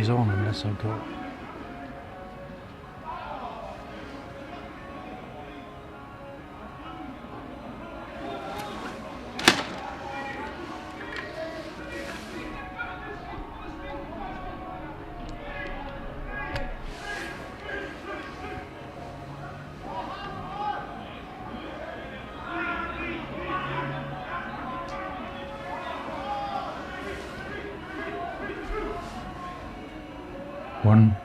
stays on unless I've got one.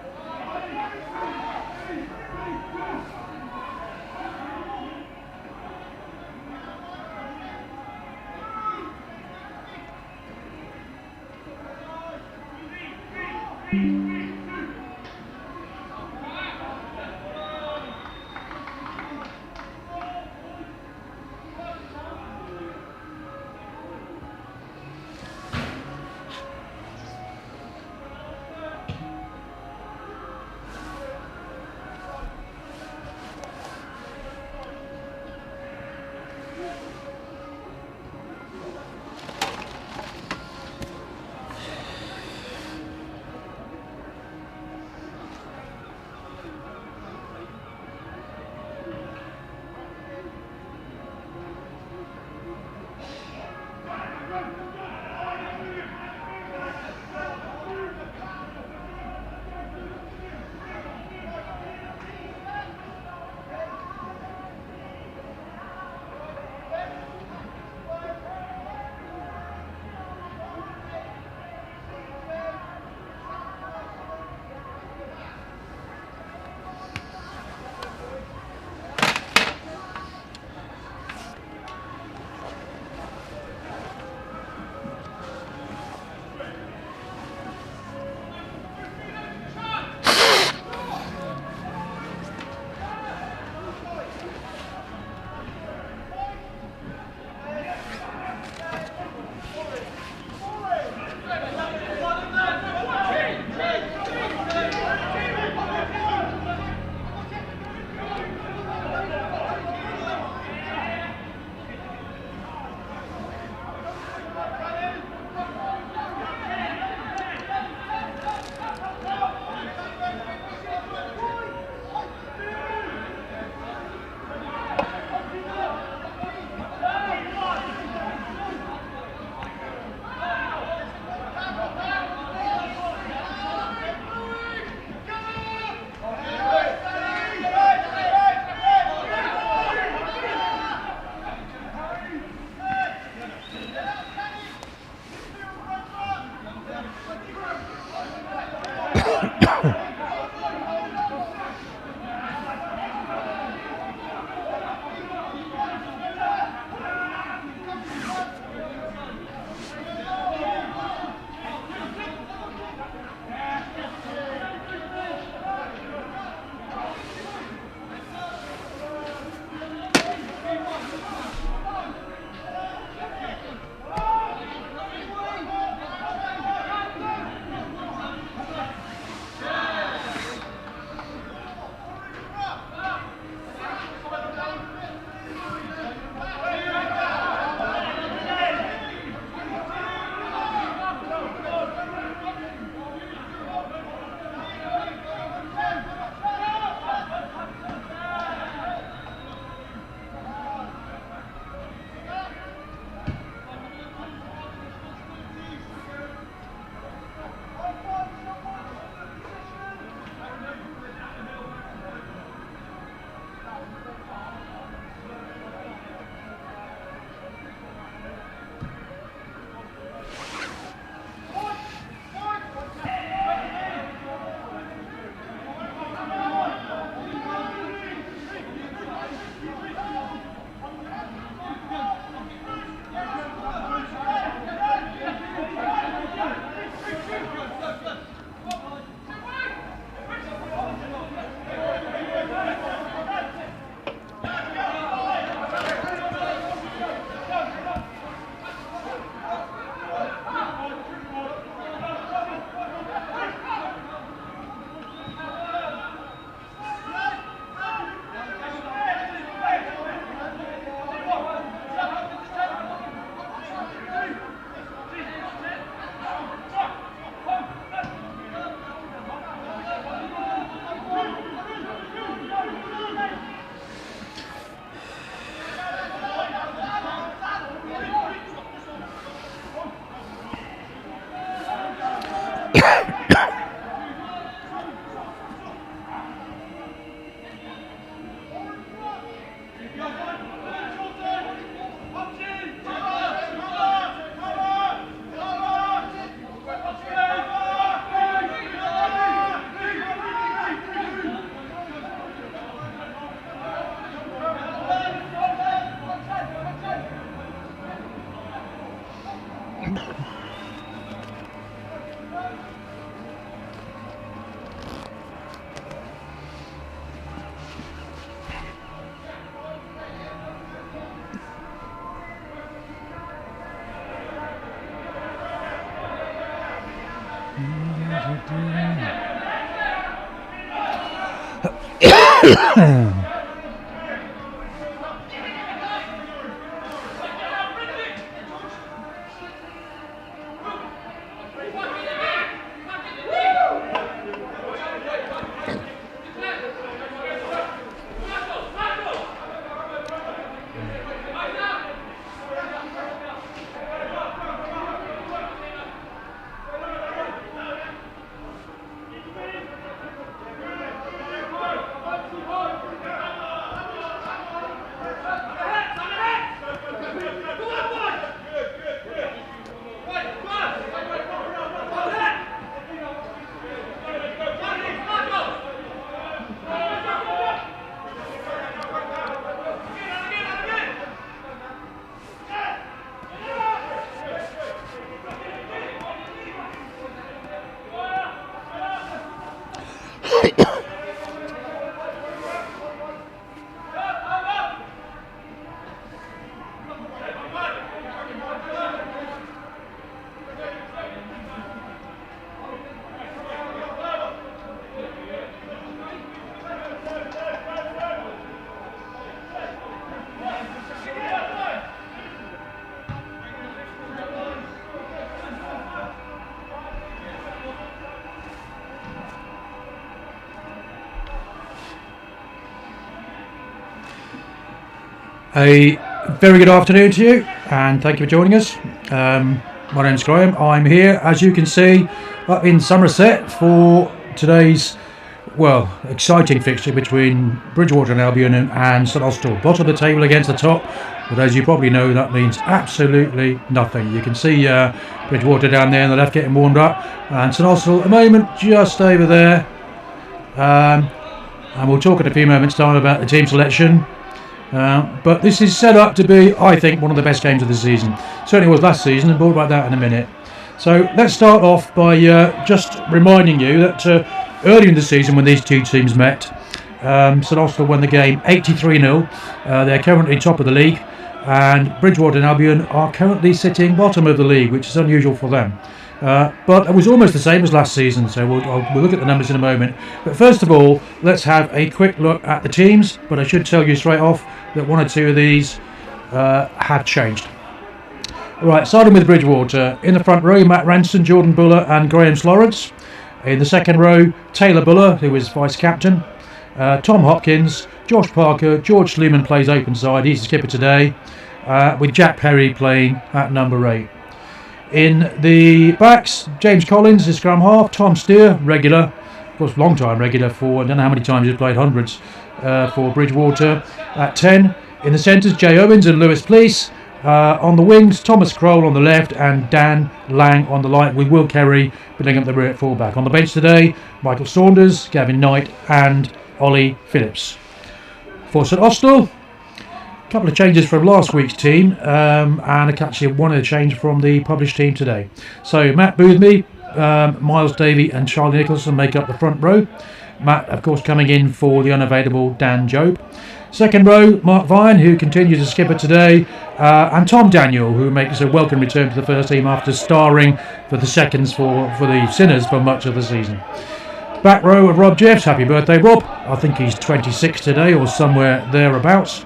A very good afternoon to you, and thank you for joining us. My name's Graham. I'm here, as you can see, up in Somerset for today's, well, exciting fixture between Bridgwater Albion and St Austell. Bottom of the table against the top, but as you probably know, that means absolutely nothing. You can see Bridgwater down there on the left getting warmed up, and St Austell at the moment just over there. And we'll talk in a few moments' time about the team selection. But this is set up to be, I think, one of the best games of the season. Certainly was last season, and more about that in a minute. So let's start off by just reminding you that earlier in the season when these two teams met, St Austell won the game 83-0. They're currently top of the league, and Bridgwater and Albion are currently sitting bottom of the league, which is unusual for them. But it was almost the same as last season, so we'll look at the numbers in a moment. But first of all, let's have a quick look at the teams. But I should tell you straight off that one or two of these had changed. Right, starting with Bridgwater. In the front row, Matt Ranson, Jordan Buller and Graham Lawrence. In the second row, Taylor Buller, who is vice-captain. Tom Hopkins, Josh Parker, George Sleeman plays open side, he's the skipper today. With Jack Perry playing at number 8. In the backs, James Collins is scrum half, Tom Steer, regular, of course long time regular for, I don't know how many times he's played, hundreds, for Bridgwater at 10. In the centres, Jay Owens and Lewis Pleece. On the wings, Thomas Kroll on the left and Dan Lang on the right, with Will Kerry filling up the rear at fullback. On the bench today, Michael Saunders, Gavin Knight and Ollie Phillips. For St Austell, a couple of changes from last week's team, and actually one of the change from the published team today. So Matt Boothby, Miles Davey and Charlie Nicholson make up the front row. Matt, of course, coming in for the unavailable Dan Job. Second row, Mark Vine, who continues as skipper today, and Tom Daniel, who makes a welcome return to the first team after starring for the seconds for the Sinners for much of the season. Back row of Rob Jeffs, happy birthday Rob, I think he's 26 today or somewhere thereabouts.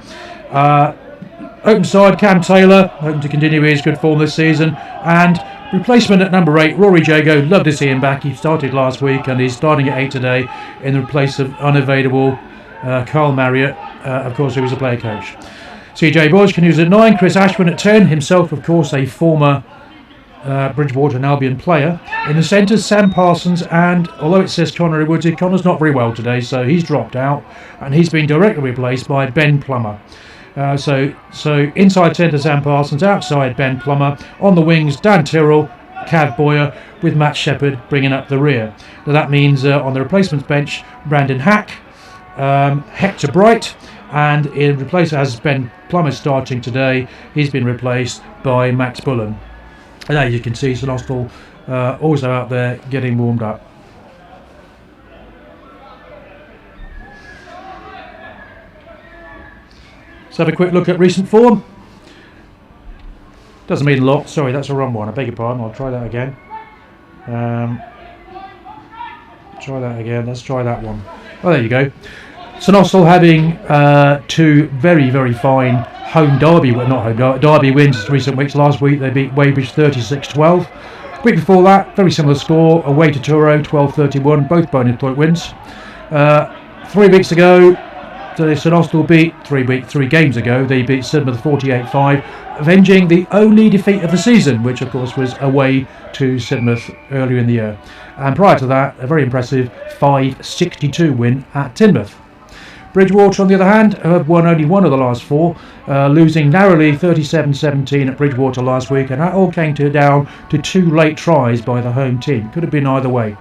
Open side, Cam Taylor, hoping to continue his good form this season, and replacement at number 8, Rory Jago. Love to see him back. He started last week and he's starting at 8 today in the place of unavailable Carl Marriott, of course, who was a player coach. CJ Boys can use at 9, Chris Ashburn at 10, himself, of course, a former Bridgwater and Albion player. In the centres, Sam Parsons, and although it says Conor Woodsy, Conor's not very well today, so he's dropped out and he's been directly replaced by Ben Plummer. So inside centre Sam Parsons, outside Ben Plummer. On the wings, Dan Tyrrell, Cav Boyer, with Matt Shepherd bringing up the rear. Now that means on the replacements bench, Brandon Hack, Hector Bright, and in replace as Ben Plummer starting today, he's been replaced by Max Bullen. And as you can see, St Austell also out there getting warmed up. Let's have a quick look at recent form. Doesn't mean a lot. Sorry, that's the wrong one. I beg your pardon. I'll try that again. Try that again. Let's try that one. Oh, there you go. St Austell having two very, very fine home derby, well, not home derby wins recent weeks. Last week they beat Weybridge 36-12. Week before that, very similar score, away to Truro 12-31, both bonus point wins. 3 weeks ago, St Austell beat, 3 games ago, they beat Sidmouth 48-5, avenging the only defeat of the season, which of course was away to Sidmouth earlier in the year. And prior to that, a very impressive 5-62 win at Teignmouth. Bridgwater, on the other hand, have won only one of the last 4, losing narrowly 37-17 at Bridgwater last week, and that all came down to 2 late tries by the home team. Could have been either way.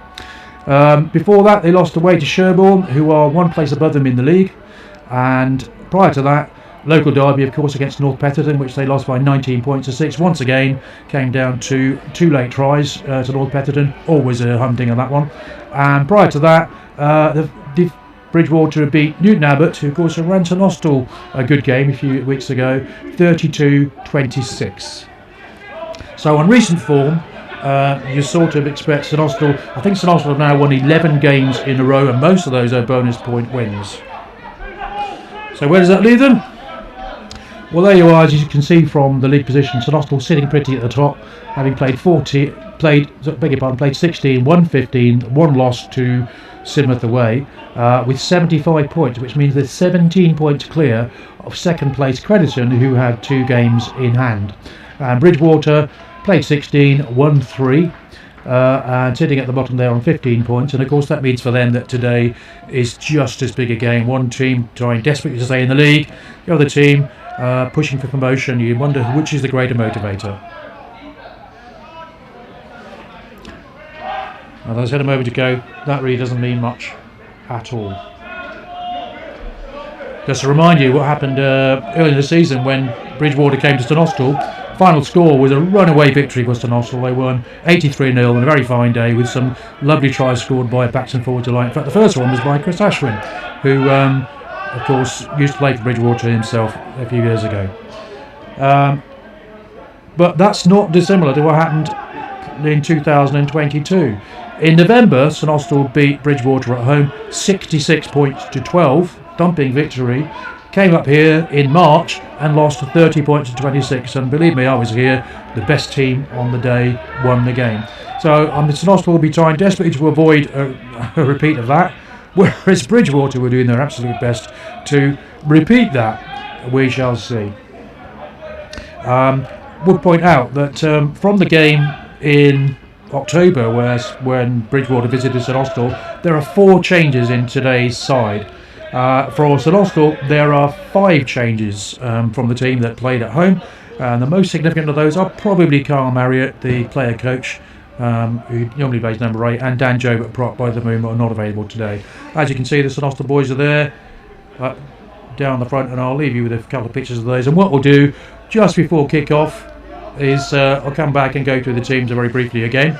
Before that, they lost away to Sherborne, who are 1 place above them in the league, and prior to that, local derby, of course, against North Petherton, which they lost by 19 points to 6. Once again, came down to 2 late tries to North Petherton. Always a humding on that one. And prior to that, Bridgwater beat Newton Abbott, who of course ran St Austell a good game a few weeks ago, 32-26. So on recent form, you sort of expect St Austell. I think St Austell have now won 11 games in a row, and most of those are bonus point wins. So where does that leave them? Well, there you are, as you can see from the league position. St Austell sitting pretty at the top, having played 16, won 15, 1 loss to Sidmouth away, with 75 points, which means they're 17 points clear of second place Crediton, who have 2 games in hand. And Bridgwater played 16, won 3, and sitting at the bottom there on 15 points. And of course that means for them that today is just as big a game. One team trying desperately to stay in the league, the other team pushing for promotion. You wonder which is the greater motivator. As I said a moment ago, that really doesn't mean much at all. Just to remind you what happened early in the season when Bridgwater came to St Austell. Final score was a runaway victory for St Austell. They won 83-0 on a very fine day with some lovely tries scored by backs and forwards alike. In fact, the first one was by Chris Ashwin, who of course used to play for Bridgwater himself a few years ago. But that's not dissimilar to what happened in 2022. In November, St Austell beat Bridgwater at home 66 points to 12, thumping victory. Came up here in March and lost 30 points to 26, and believe me, I was here. The best team on the day won the game. So St Austell will be trying desperately to avoid a repeat of that, whereas Bridgwater were doing their absolute best to repeat that. We shall see. Would point out that from the game in October, when Bridgwater visited St Austell, there are 4 changes in today's side. For St Austell, there are 5 changes from the team that played at home, and the most significant of those are probably Carl Marriott, the player coach, who normally plays number 8, and Dan Job at prop, both of whom are not available today. As you can see, the St Austell boys are there down the front, and I'll leave you with a couple of pictures of those. And what we'll do just before kick-off is I'll come back and go through the teams very briefly again.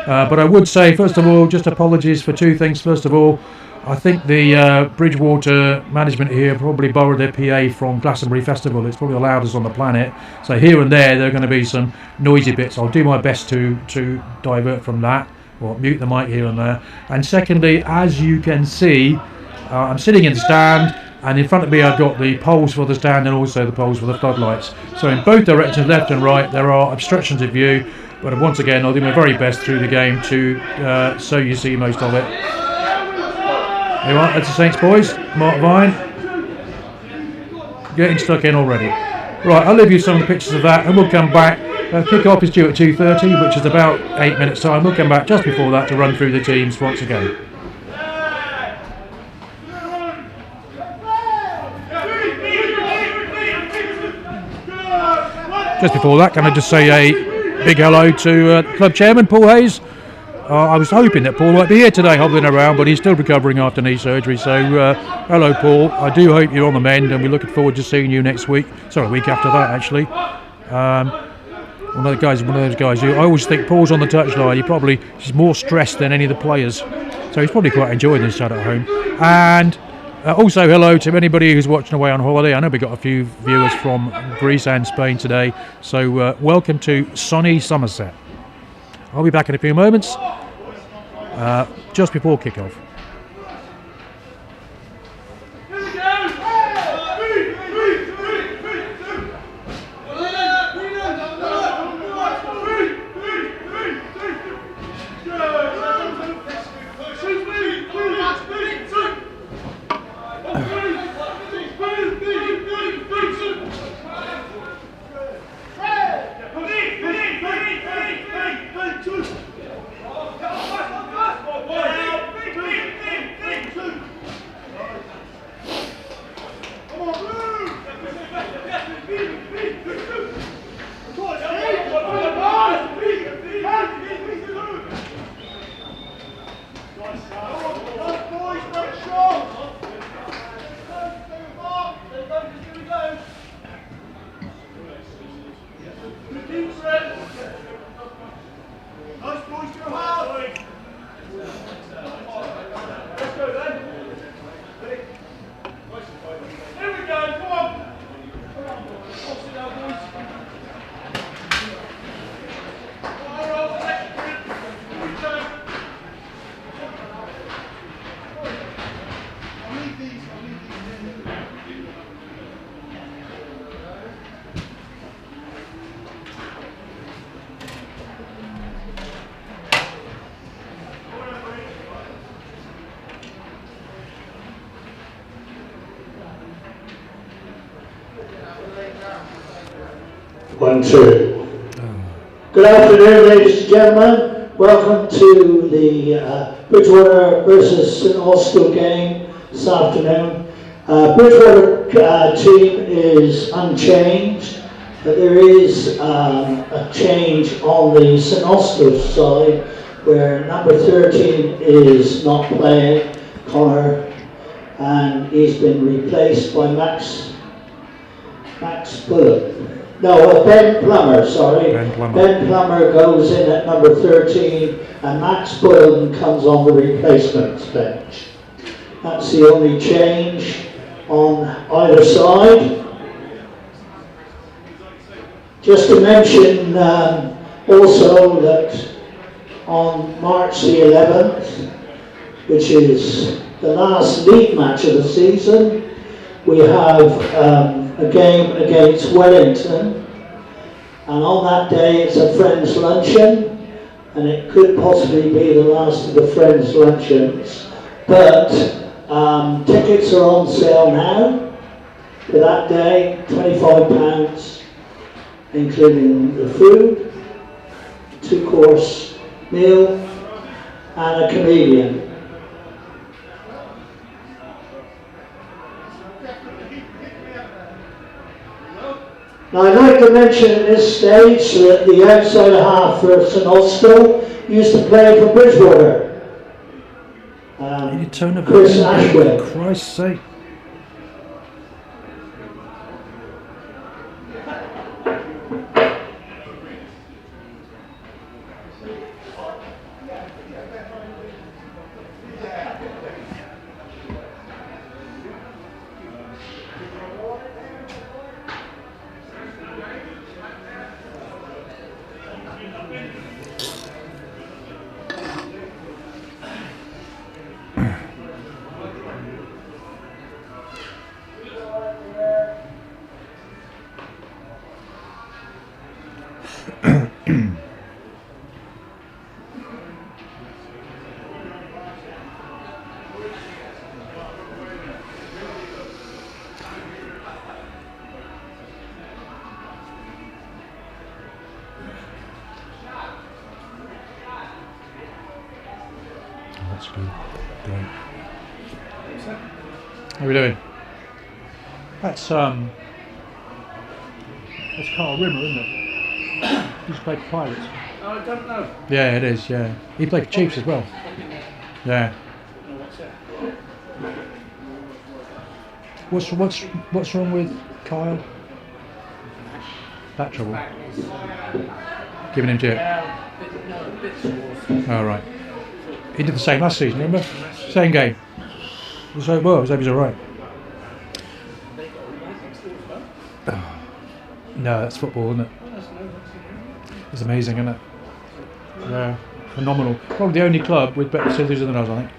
But I would say, first of all, just apologies for 2 things. First of all, I think the Bridgwater management here probably borrowed their PA from Glastonbury Festival. It's probably the loudest on the planet. So here and there are going to be some noisy bits. I'll do my best to divert from that, or mute the mic here and there. And secondly, as you can see, I'm sitting in the stand, and in front of me I've got the poles for the stand and also the poles for the floodlights. So in both directions, left and right, there are obstructions of view. But once again, I'll do my very best through the game to so you see most of it. There you are, that's the Saints boys. Mark Vine getting stuck in already. Right, I'll leave you some of the pictures of that, and we'll come back. Kick-off is due at 2:30, which is about 8 minutes time. We'll come back just before that to run through the teams once again. Just before that, can I just say a big hello to club chairman Paul Hayes. I was hoping that Paul might be here today hobbling around, but he's still recovering after knee surgery. So hello Paul, I do hope you're on the mend, and we're looking forward to seeing you next week. Sorry, a week after that actually. One of those guys who I always think Paul's on the touchline. He's more stressed than any of the players, so he's probably quite enjoying this at home. And also hello to anybody who's watching away on holiday. I know we got a few viewers from Greece and Spain today, so welcome to sunny Somerset. I'll be back in a few moments, just before kick-off. 1, 2. Good afternoon, ladies and gentlemen. Welcome to the Bridgwater versus St Austell game this afternoon. Bridgwater team is unchanged, but there is a change on the St Austell side where number 13 is not playing, Connor, and he's been replaced by Max Bullock. No, Ben Plummer, sorry. Ben Plummer goes in at number 13 and Max Bullock comes on the replacements bench. That's the only change on either side. Just to mention also that on March the 11th, which is the last league match of the season, we have a game against Wellington, and on that day it's a Friends luncheon, and it could possibly be the last of the Friends luncheons, but tickets are on sale now for that day, £25, including the food, 2-course meal and a comedian. Now I'd like to mention at this stage that the outside half for St Austell used to play for Bridgwater. Chris Ashwell. For Christ's sake. That's good. Great. How are we doing? That's Carl Rimmer, isn't it? He's played for Pirates. Oh, I don't know. Yeah, it is. Yeah, he played for Chiefs as well. Yeah. What's wrong with Kyle? Back trouble. Giving him jet. Oh right. He did the same last season, remember? Same game. So well, he was alright. No, that's football, isn't it? It's amazing, isn't it? Yeah, phenomenal. Probably the only club with better facilities than us, I think.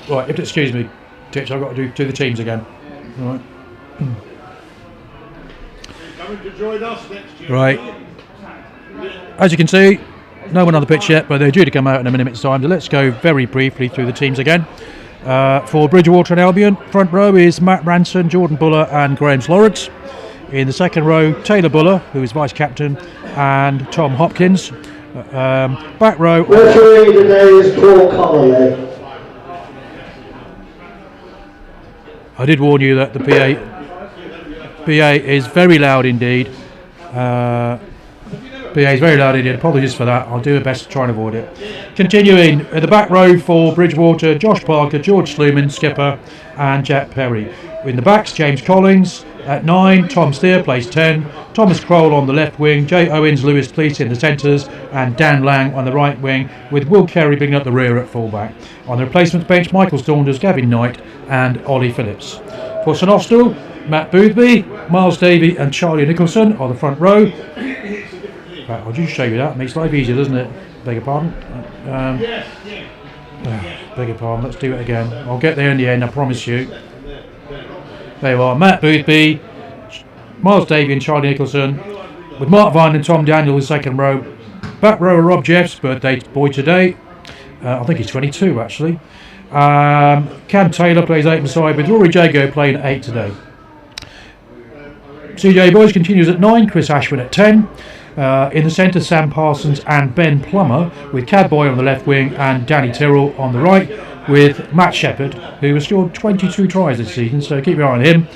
Right, you have to excuse me, Titch, I've got to do the teams again. Right. Coming to join us next year. Right. As you can see, no one on the pitch yet, but they're due to come out in a minute's time. So let's go very briefly through the teams again. For Bridgwater and Albion, front row is Matt Ranson, Jordan Buller and Graham Lawrence. In the second row, Taylor Buller, who is vice captain, and Tom Hopkins. Back row. Referee today is Paul Connolly. I did warn you that the PA is very loud indeed. PA is very loud indeed. Apologies for that. I'll do my best to try and avoid it. Continuing at the back row for Bridgwater, Josh Parker, George Sluman, skipper, and Jack Perry. In the backs, James Collins. At 9, Tom Steer plays 10, Thomas Kroll on the left wing, Jay Owens, Lewis Cleese in the centres, and Dan Lang on the right wing, with Will Carey bringing up the rear at fullback. On the replacements bench, Michael Saunders, Gavin Knight, and Ollie Phillips. For St Austell, Matt Boothby, Miles Davey, and Charlie Nicholson are the front row. Right, I'll just show you that. Makes life easier, doesn't it? Beg your pardon. Beg your pardon. Let's do it again. I'll get there in the end, I promise you. There you are, Matt Boothby, Miles Davey and Charlie Nicholson, with Mark Vine and Tom Daniel in the second row. Back row, Rob Jeffs, birthday boy today. I think he's 22 actually. Cam Taylor plays 8 beside, with Rory Jago playing 8 today. CJ Boys continues at 9, Chris Ashwin at 10. In the centre, Sam Parsons and Ben Plummer, with Cad Boy on the left wing and Danny Tyrrell on the right, with Matt Shepherd, who has scored 22 tries this season, so keep your eye on him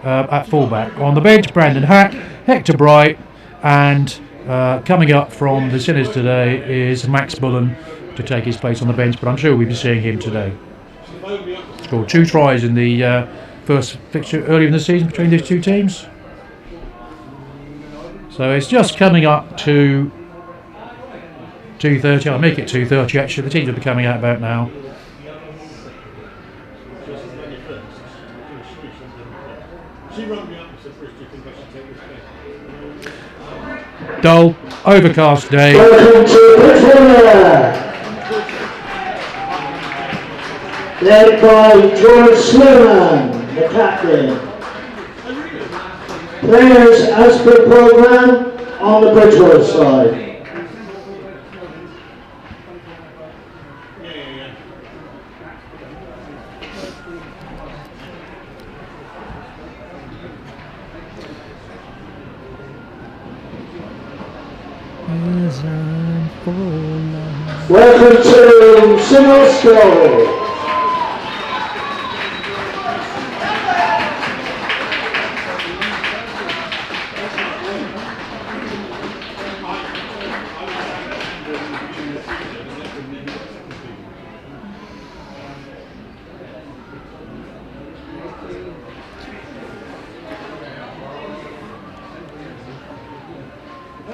at fullback. On the bench, Brandon Hack, Hector Bright, and coming up from the Sinners today is Max Bullen to take his place on the bench, but I'm sure we'll be seeing him today. Scored 2 tries in the first fixture earlier in the season between these two teams. So it's just coming up to 2:30. I'll make it 2:30 actually. The teams will be coming out about now. Dull, overcast day. Welcome to Bridgwater. Led by George Sluman, the captain. Players as per programme on the Bridgwater side. Welcome to Austell.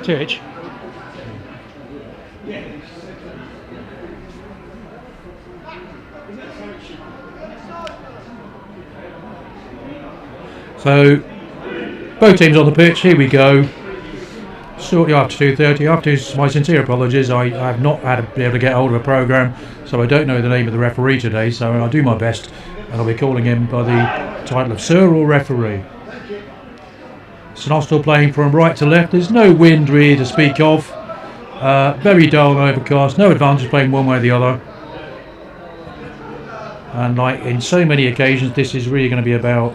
Church. So both teams on the pitch. Here we go. Shortly after 2:30. After my sincere apologies, I have not been able to get hold of a programme, so I don't know the name of the referee today. So I'll do my best, and I'll be calling him by the title of Sir or Referee. St Austell playing from right to left. There's no wind really to speak of. Very dull and overcast. No advantage playing one way or the other. And like in so many occasions, this is really going to be about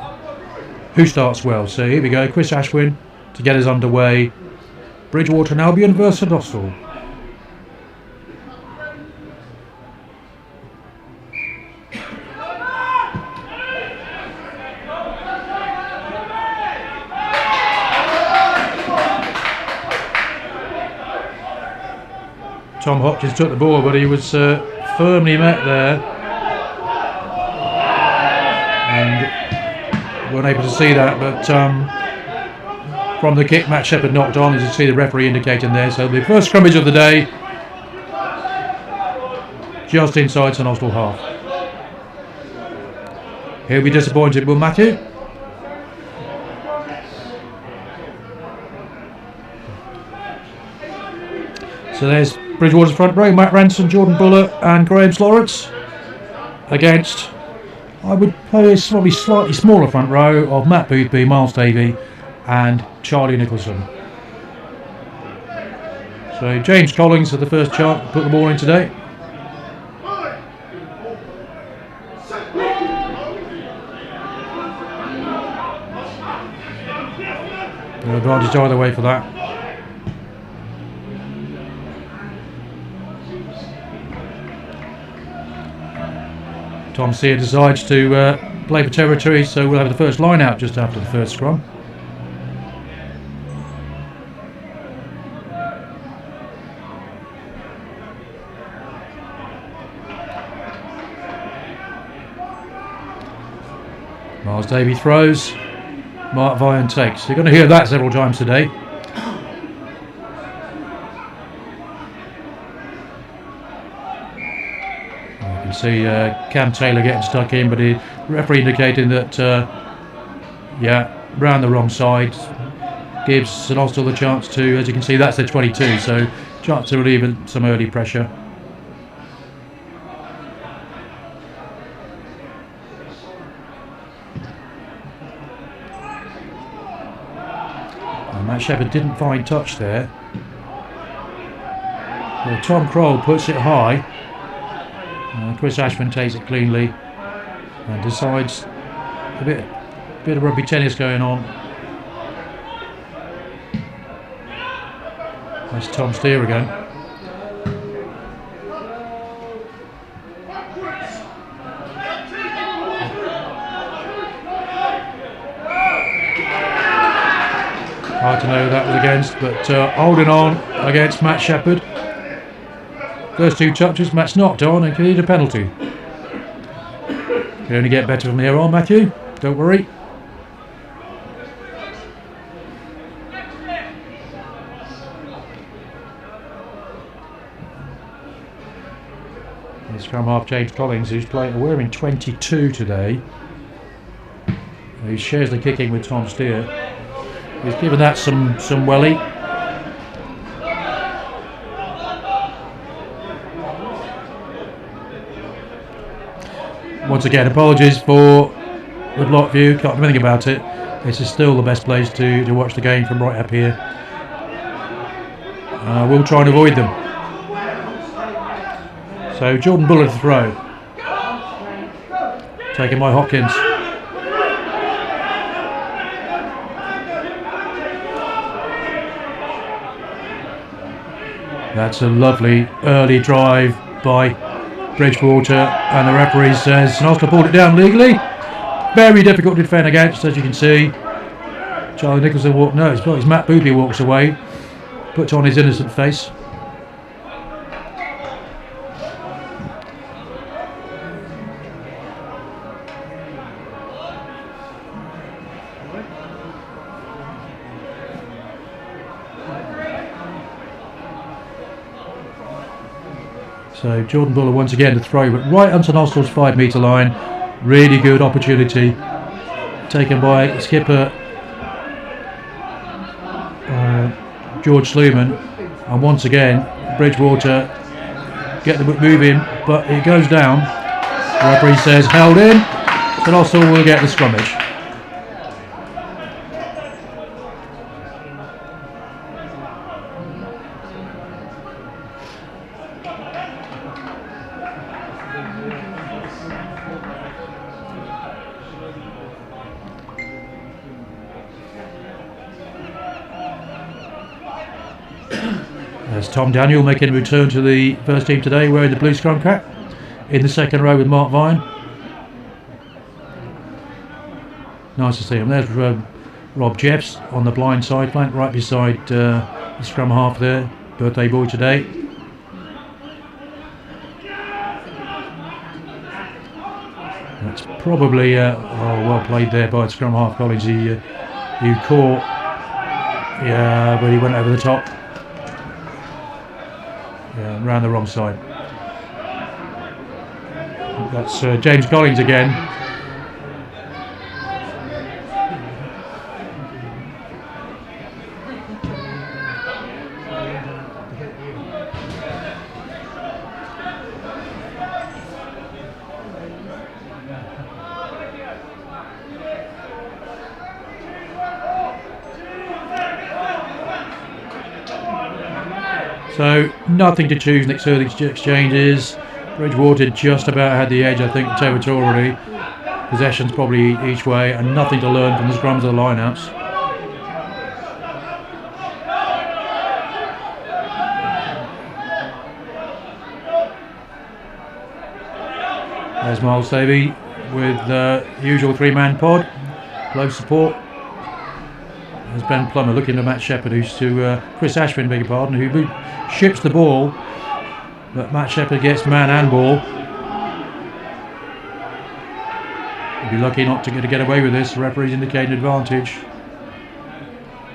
who starts well. So here we go. Chris Ashwin to get us underway. Bridgwater Albion versus Austell. Tom Hopkins took the ball, but he was firmly met there, and weren't able to see that. But from the kick, Matt Shepherd knocked on, as you see the referee indicating there. So the first scrummage of the day, just inside St Austell half. He'll be disappointed, will Matthew? So there's Bridgwater's front row, Matt Ranson, Jordan Buller and Graham Slorence, against, I would play a probably slightly smaller front row of Matt Boothby, Miles Davey and Charlie Nicholson. So James Collins had the first chance to put the ball in today. No advantage either way for that. Tom Sear decides to play for territory, so we'll have the first line out just after the first scrum. Miles Davey throws, Mark Vian takes. You're going to hear that several times today. See Cam Taylor getting stuck in, but the referee indicating that round the wrong side, gives St Austell the chance to, as you can see, that's their 22, so chance to relieve some early pressure. And Matt Shepherd didn't find touch there. Well, Tom Kroll puts it high. Chris Ashman takes it cleanly and decides a bit of rugby tennis going on. That's Tom Steer again. Hard to know who that was against, but holding on against Matt Shepherd. First 2 touches, Matt's knocked on and can need a penalty. Can only get better from here on, Matthew. Don't worry. The scrum half James Collins, who's wearing 22 today. He shares the kicking with Tom Steer. He's given that some welly. Once again, apologies for the block view, can't do anything about it. This is still the best place to watch the game from right up here. We'll try and avoid them. So Jordan Buller to throw. Taken by Hopkins. That's a lovely early drive by Bridgwater, and the referee says Austell pulled it down legally. Very difficult to defend against, as you can see. Charlie Nicholson walked, no, it's Matt Booby walks away, puts on his innocent face. So Jordan Buller once again to throw, but right onto Austell's 5 metre line. Really good opportunity taken by skipper George Sluman, and once again Bridgwater get the book moving, but it goes down. The referee says held in, so Austell will get the scrummage. As Tom Daniel making a return to the first team today, wearing the blue scrum cap, in the second row with Mark Vine. Nice to see him. There's Rob Jeffs on the blind side flank, right beside the scrum half there, birthday boy today. That's probably well played there by scrum half Collins. He caught, yeah, but he went over the top. Yeah, round the wrong side. That's James Collins again. So nothing to choose next early exchanges. Bridgwater just about had the edge, I think, territorially. Possessions probably each way, and nothing to learn from the scrums of the lineouts. There's Miles Davey with the usual 3-man pod, close support. There's Ben Plummer looking to Matt Shepherd, who's to Chris Ashwin, beg your pardon, who ships the ball, but Matt Shepherd gets man and ball. He'll be lucky not to get away with this. The referee's indicating advantage.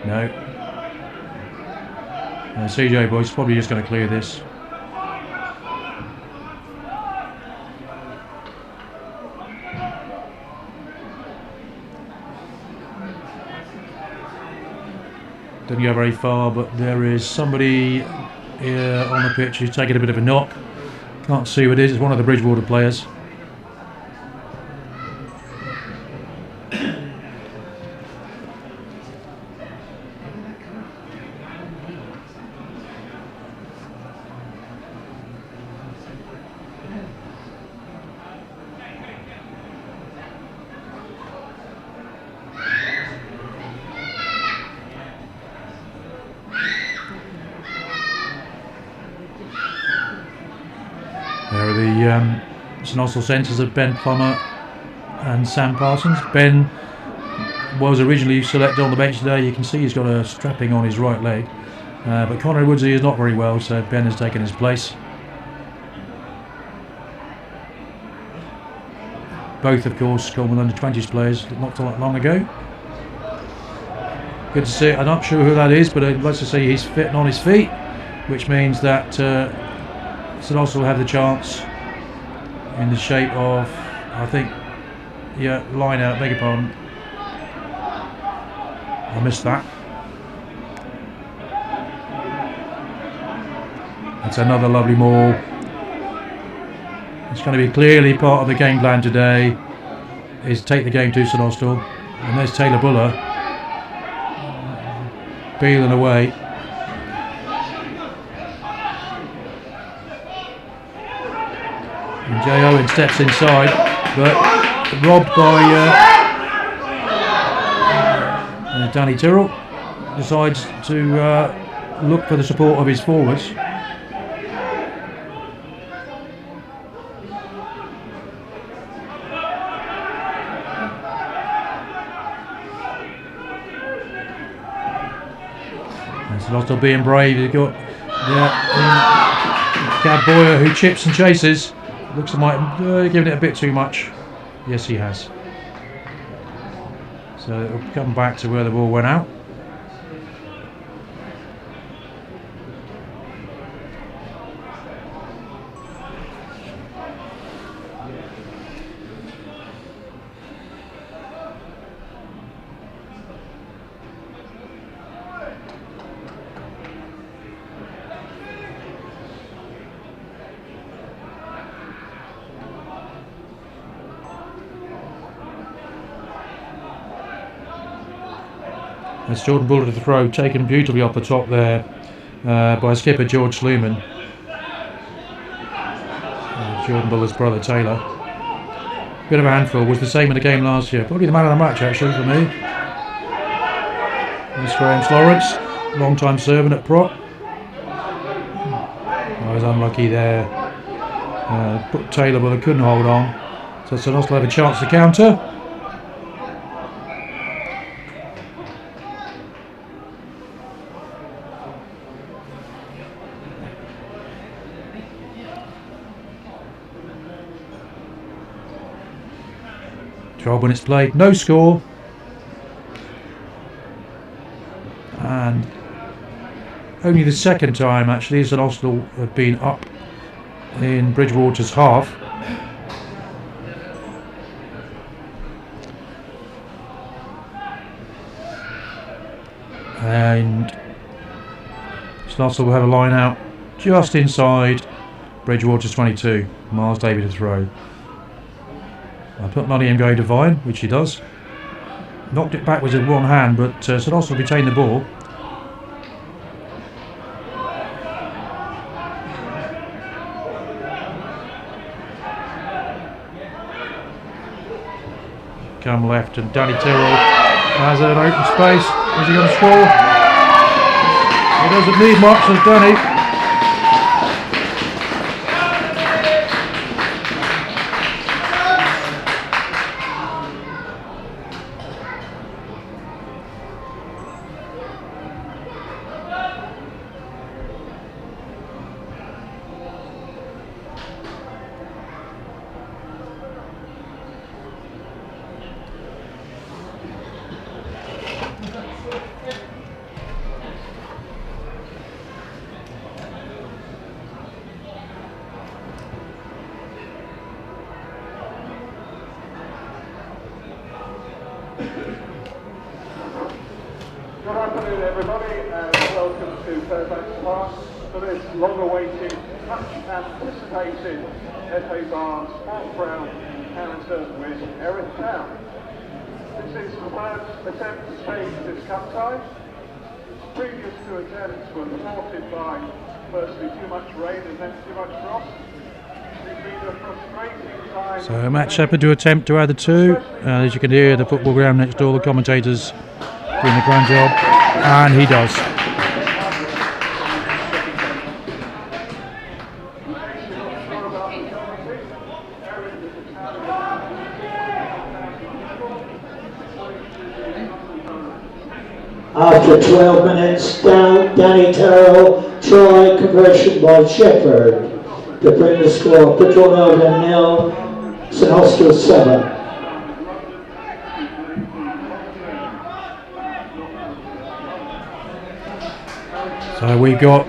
No. CJ boys probably just going to clear this. Didn't go very far, but there is somebody here on the pitch who's taking a bit of a knock. Can't see who it is. It's one of the Bridgwater players. St Austell centres of Ben Plummer and Sam Parsons. Ben was originally selected on the bench today. You can see he's got a strapping on his right leg, but Conor Woodsey is not very well, so Ben has taken his place. Both, of course, Coleman under-20s players not so long ago. Good to see. I'm not sure who that is, but I'd like to see he's fit and on his feet, which means that St Austell will have the chance in the shape of, I think, line out, beg your pardon. I missed that. That's another lovely maul. It's going to be clearly part of the game plan today, is take the game to St Austell. And there's Taylor Buller peeling away. And Jay Owen steps inside, but robbed by Danny Tyrrell. Decides to look for the support of his forwards. St Austell being brave. You've got Gab Boyer, who chips and chases. Looks like giving it a bit too much. Yes, he has. So it'll come back to where the ball went out. It's Jordan Buller to the throw, taken beautifully off the top there by skipper George Sluman. Jordan Buller's brother Taylor. Bit of a handful, was the same in the game last year. Probably the man of the match actually for me. There's Graham Lawrence, long time serving at prop. I was unlucky there. Put Taylor, but I couldn't hold on. So St Austell have a chance to counter. 12 minutes played, no score, and only the second time actually St Austell have been up in Bridgwater's half. And St Austell will have a line out just inside Bridgwater's 22. Miles David to throw. I put money him going to Vine, which he does. Knocked it backwards with one hand, but St Austell retained the ball. Come left, and Danny Tyrrell has an open space. Is he going to score? He doesn't need much, as Danny. Good afternoon everybody and welcome to Fairfax Park for this long-awaited, much-anticipated FA Bar Sports Ground encounter with Erith Town. This is the third attempt to stage this cup tie. Previous two attempts were thwarted by firstly too much rain and then too much frost. It's been a frustrating time. So Matt Shepherd to attempt to add the two. As you can hear, the football ground next door, the commentators doing the grand job, and he does. After 12 minutes, Danny Terrell, try conversion by Shepherd to bring the score. Bridgwater Albion 0, St Austell 7. So we've got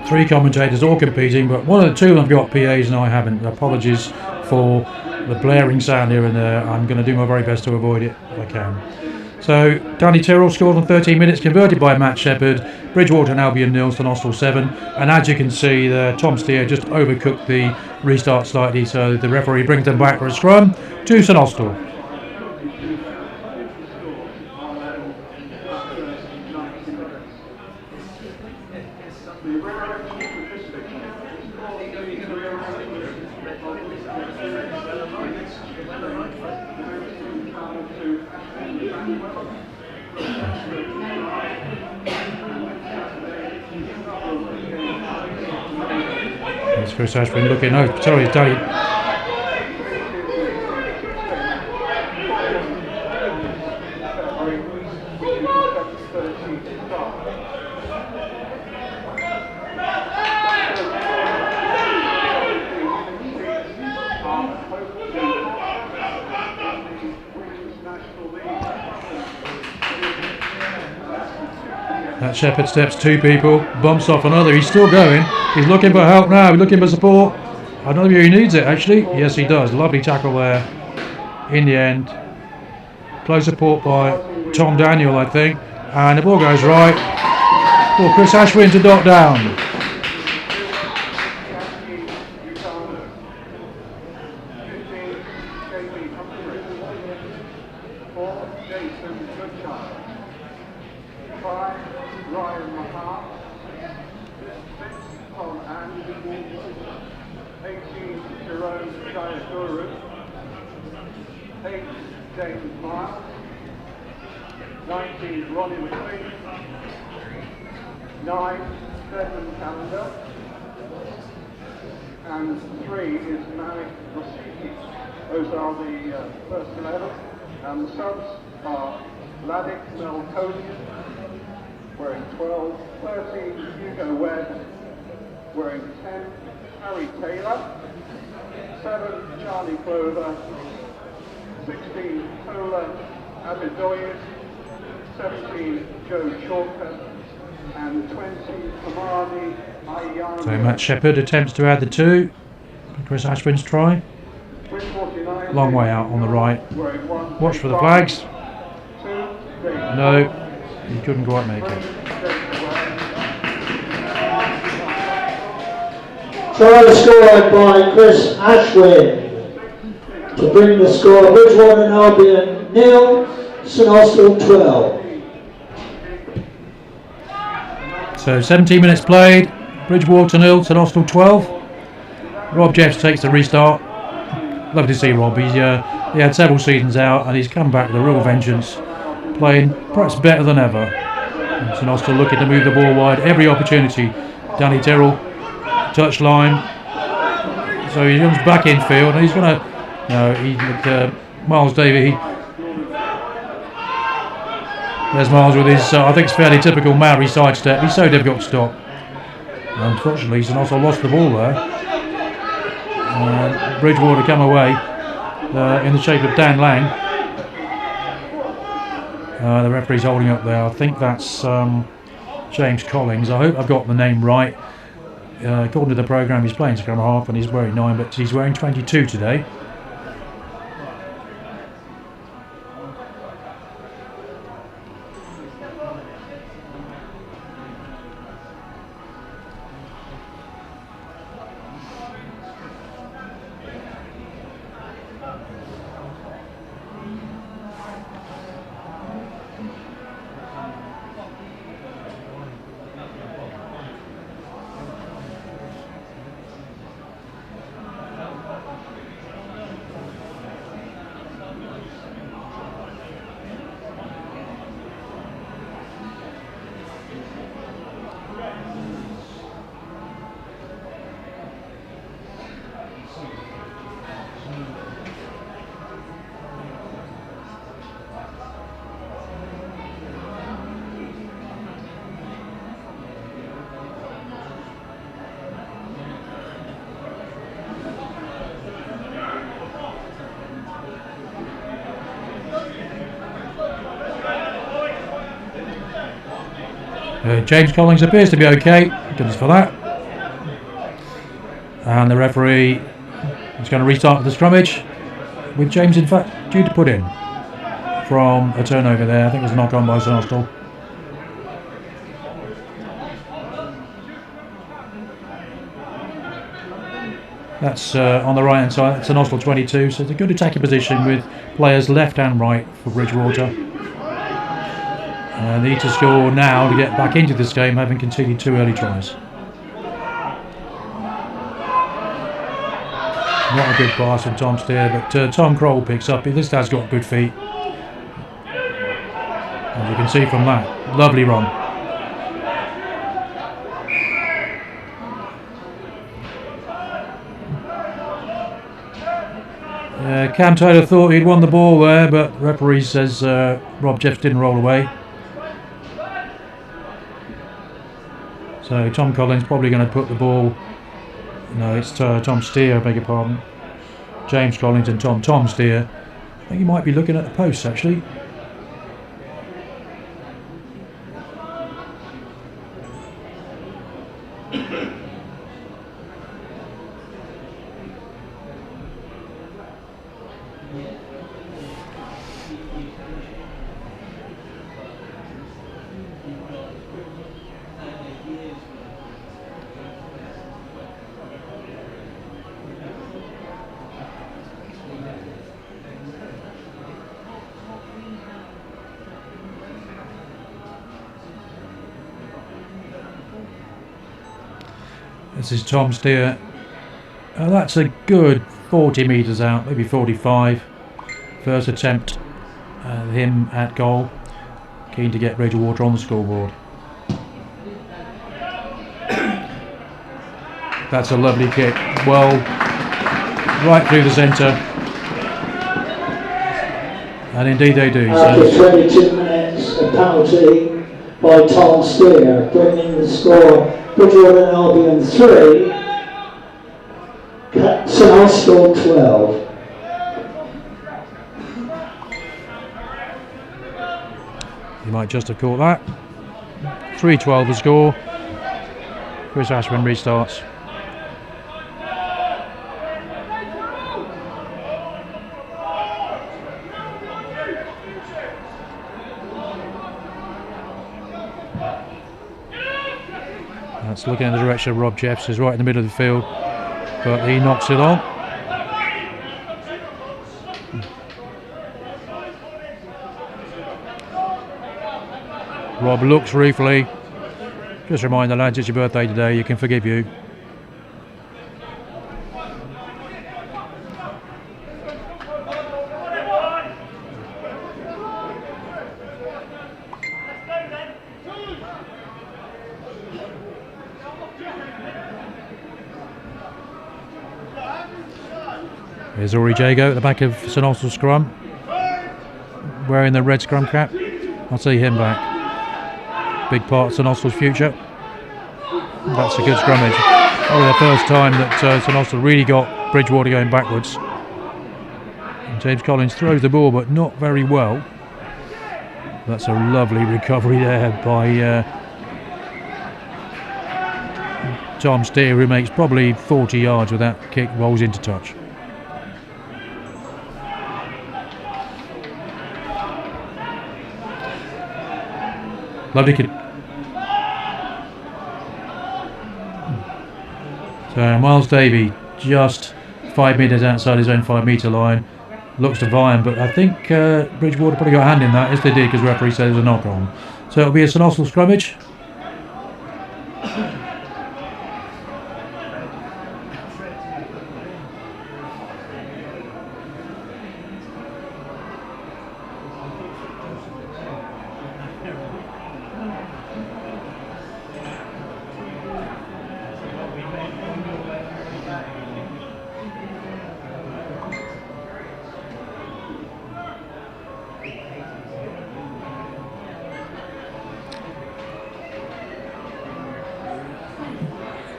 3 commentators all competing, but one of the 2 have got PAs and I haven't. Apologies for the blaring sound here and there. I'm going to do my very best to avoid it if I can. So Danny Tyrrell scored on 13 minutes, converted by Matt Shepherd. Bridgwater Albion 0, St Austell 7. And as you can see, Tom Steer just overcooked the restart slightly, so the referee brings them back for a scrum to St Austell. That's Chris Ashwin looking. Oh, sorry, Danny. That Shepherd steps 2 people, bumps off another. He's still going. He's looking for help now. He's looking for support. I don't know if he needs it actually. Yes, he does. Lovely tackle there. In the end, close support by Tom Daniel, I think, and the ball goes right for Chris Ashwin to dot down. James Miles, 19 Ronnie McLean, 9 Desmond Calendar, and 3 is Malik Rosicki. Those are the first 11, and the subs are Ladik Melkonian, wearing 12, 13 Hugo Webb, wearing 10 Harry Taylor, 7 Charlie Clover, 16 Tola Abidoyes, 17 Joe Chalker, and 20 Kamani Ayani. So Matt Shepherd attempts to add the 2. Chris Ashwin's try. Long way out on the right. Watch for the flags. No, he couldn't quite make it. Try scored by Chris Ashwin to bring the score. Bridgwater Albion 0, St Austell 12. So 17 minutes played. Bridgwater 0, St Austell 12. Rob Jeffs takes the restart. Love to see Rob. He had several seasons out and he's come back with a real vengeance, playing perhaps better than ever. And St Austell looking to move the ball wide every opportunity. Danny Tyrrell, touch line. So he comes back in field and he's going to. Miles Davey. There's Miles with his, I think it's fairly typical Maori sidestep. He's so difficult to stop. Unfortunately, St Austell lost the ball there. Bridgwater come away in the shape of Dan Lang. The referee's holding up there. I think that's James Collins. I hope I've got the name right. According to the programme, he's playing scrum half and he's wearing 9, but he's wearing 22 today. James Collins appears to be okay. Goodness for that. And the referee is going to restart the scrummage, with James in fact due to put in from a turnover there. I think it was a knock on by Austell. That's on the right hand side. It's an Austell 22, so it's a good attacking position with players left and right for Bridgwater. Need to score now to get back into this game, having conceded 2 early tries. Not a good pass from Tom Steer, but Tom Kroll picks up. This guy's got good feet, as you can see from that. Lovely run. Cam Taylor thought he'd won the ball there, but referee says Rob Jeffs didn't roll away. So Tom Collins probably going to put the ball. No, it's Tom Steer, I beg your pardon. James Collins and Tom Steer. I think he might be looking at the post actually. This is Tom Steer. That's a good 40 metres out, maybe 45. First attempt him at goal. Keen to get Bridgwater on the scoreboard. That's a lovely kick. Well, right through the centre. And indeed they do. After 22 minutes, a penalty by Tom Steer, bringing the score Bridgwater Albion 3, Austell 12. You might just have caught that. 3-12 the score. Chris Ashman restarts. That's looking in the direction of Rob Jeffs, who's right in the middle of the field, but he knocks it on. Rob looks ruefully. Just remind the lads, it's your birthday today, you can forgive you. Here's Ori Jago at the back of St Austell scrum, wearing the red scrum cap. I'll see him back. Big part of St Austell's future. That's a good scrummage. Probably the first time that St Austell really got Bridgwater going backwards. And James Collins throws the ball, but not very well. That's a lovely recovery there by Tom Steer, who makes probably 40 yards with that kick, rolls into touch. Lovely kid. So Miles Davey just 5 metres outside his own 5 metre line. Looks to Vian, but I think Bridgwater probably got a hand in that. Yes, they did, because the referee said it was a knock on. So it'll be a St Austell scrummage.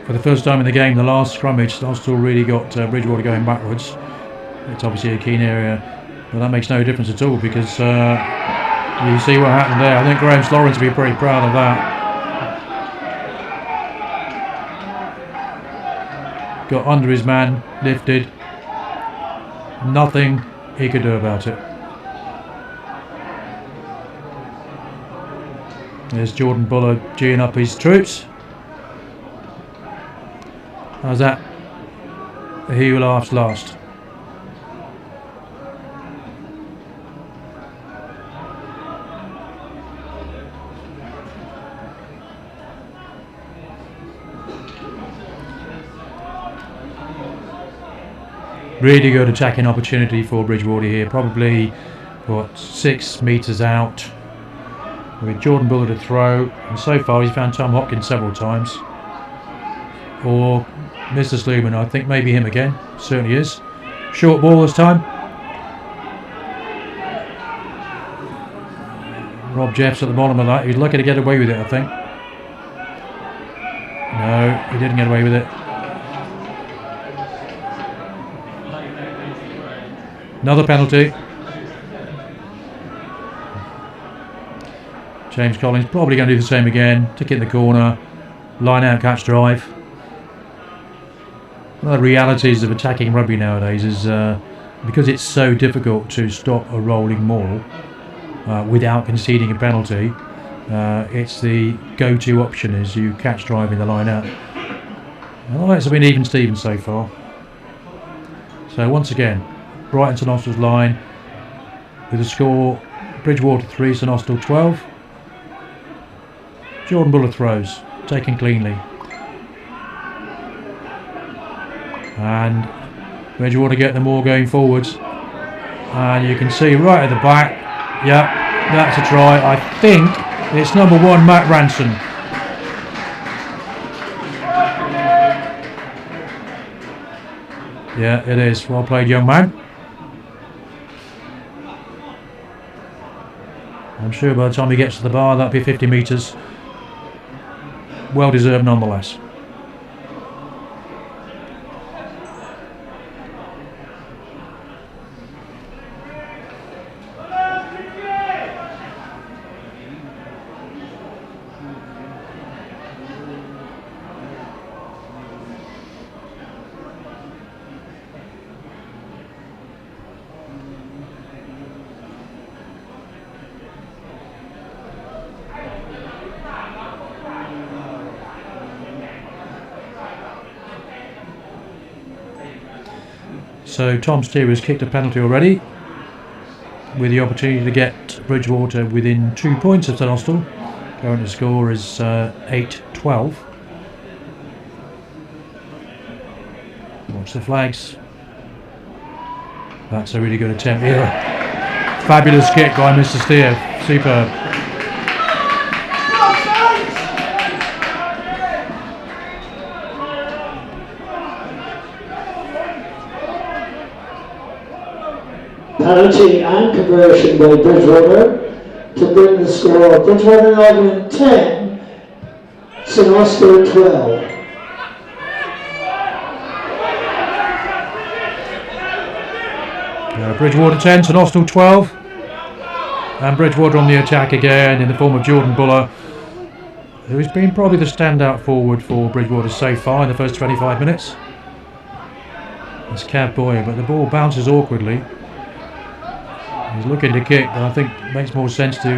For the first time in the game, the last scrummage, Austell really got Bridgwater going backwards. It's obviously a keen area, but that makes no difference at all, because you see what happened there. I think Graham Lawrence will be pretty proud of that. got under his man, lifted. Nothing he could do about it. There's Jordan Buller geeing up his troops. How's that? He who laughs last. Really good attacking opportunity for Bridgwater here. Probably, what, 6 metres out. With Jordan Buller to throw. And so far he's found Tom Hopkins several times. Or Mr. Sluman, I think maybe him again. Certainly is. Short ball this time. Rob Jeffs at the bottom of that. He's lucky to get away with it, I think. No, he didn't get away with it. Another penalty. James Collins probably going to do the same again. Tick it in the corner. Line out, catch, drive. One of the realities of attacking rugby nowadays is because it's so difficult to stop a rolling maul without conceding a penalty. It's the go-to option is you catch, drive in the line out. Well, it's been even Stevens so far. So once again, Brighton St Austell's line with the score Bridgwater 3, St Austell 12. Jordan Buller throws, taken cleanly. And Bridgwater get them all going forwards. And you can see right at the back, yep, that's a try. I think it's number 1, Matt Ranson. Yeah, it is. Well played, young man. I'm sure by the time he gets to the bar, that'll be 50 metres. Well deserved nonetheless. So Tom Steer has kicked a penalty already, with the opportunity to get Bridgwater within 2 points of St Austell. Current score is 8-12. Watch the flags. That's a really good attempt here. Fabulous kick by Mr. Steer. Superb. Penalty and conversion by Bridgwater to bring the score Bridgwater Albion 10, St Austell 12. Bridgwater 10, St Austell 12. And Bridgwater on the attack again in the form of Jordan Buller, who has been probably the standout forward for Bridgwater so far in the first 25 minutes. It's Cav Boyer, but the ball bounces awkwardly. He's looking to kick, but I think it makes more sense to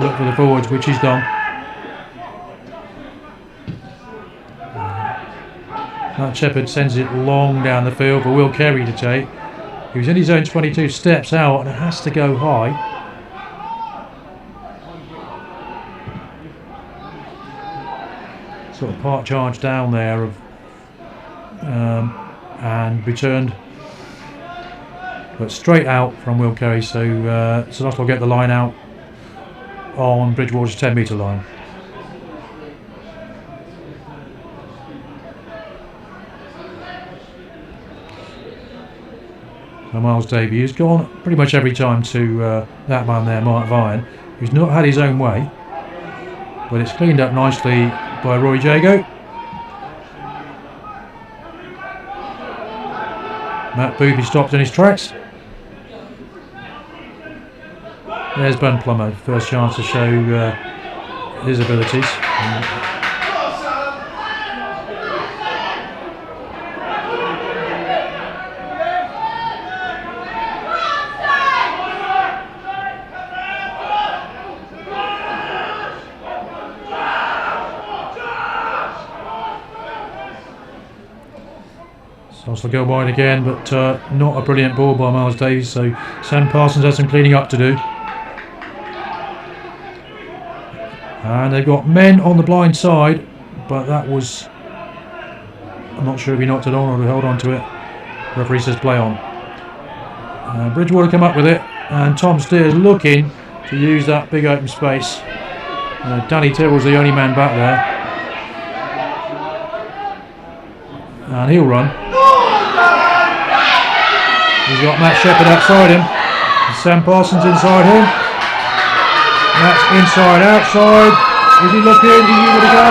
look for the forwards, which he's done. Matt Shepherd sends it long down the field for Will Carey to take. He was in his own 22, steps out, and it has to go high. Sort of part charge down there of and returned. But straight out from Will Carey, so St Austell will get the line out on Bridgwater's 10 metre line. And Miles Davey, who's gone pretty much every time to that man there, Mark Vine, who's not had his own way, but it's cleaned up nicely by Roy Jago. Matt Booby stopped in his tracks. There's Ben Plummer, first chance to show his abilities. Austell go wide again, but not a brilliant ball by Miles Davies, so Sam Parsons has some cleaning up to do. And they've got men on the blind side, but that was... I'm not sure if he knocked it on or held on to it. Referee says play on. Bridgwater come up with it, and Tom Steers looking to use that big open space. Danny Tyrrell's the only man back there. And he'll run. He's got Matt Shepherd outside him. Sam Parsons inside him. Matt's inside, outside. Is he looking? Is he going to go?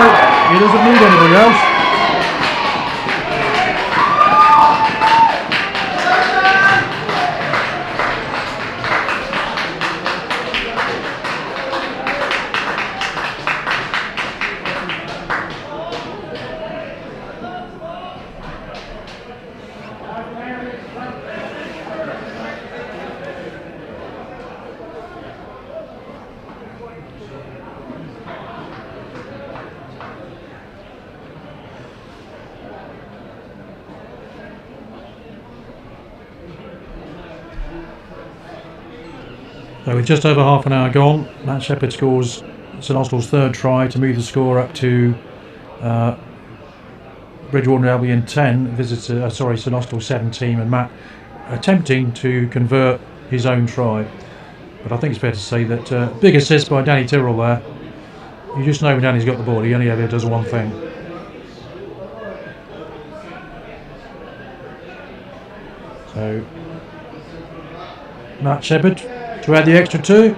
He doesn't need anybody else. So with just over half an hour gone, Matt Shepherd scores St Austell's third try to move the score up to Bridgwater Albion 10, St Austell 17, and Matt attempting to convert his own try. But I think it's fair to say that big assist by Danny Tyrrell there. You just know when Danny's got the ball, he only ever does one thing. So Matt Shepherd to add the extra two.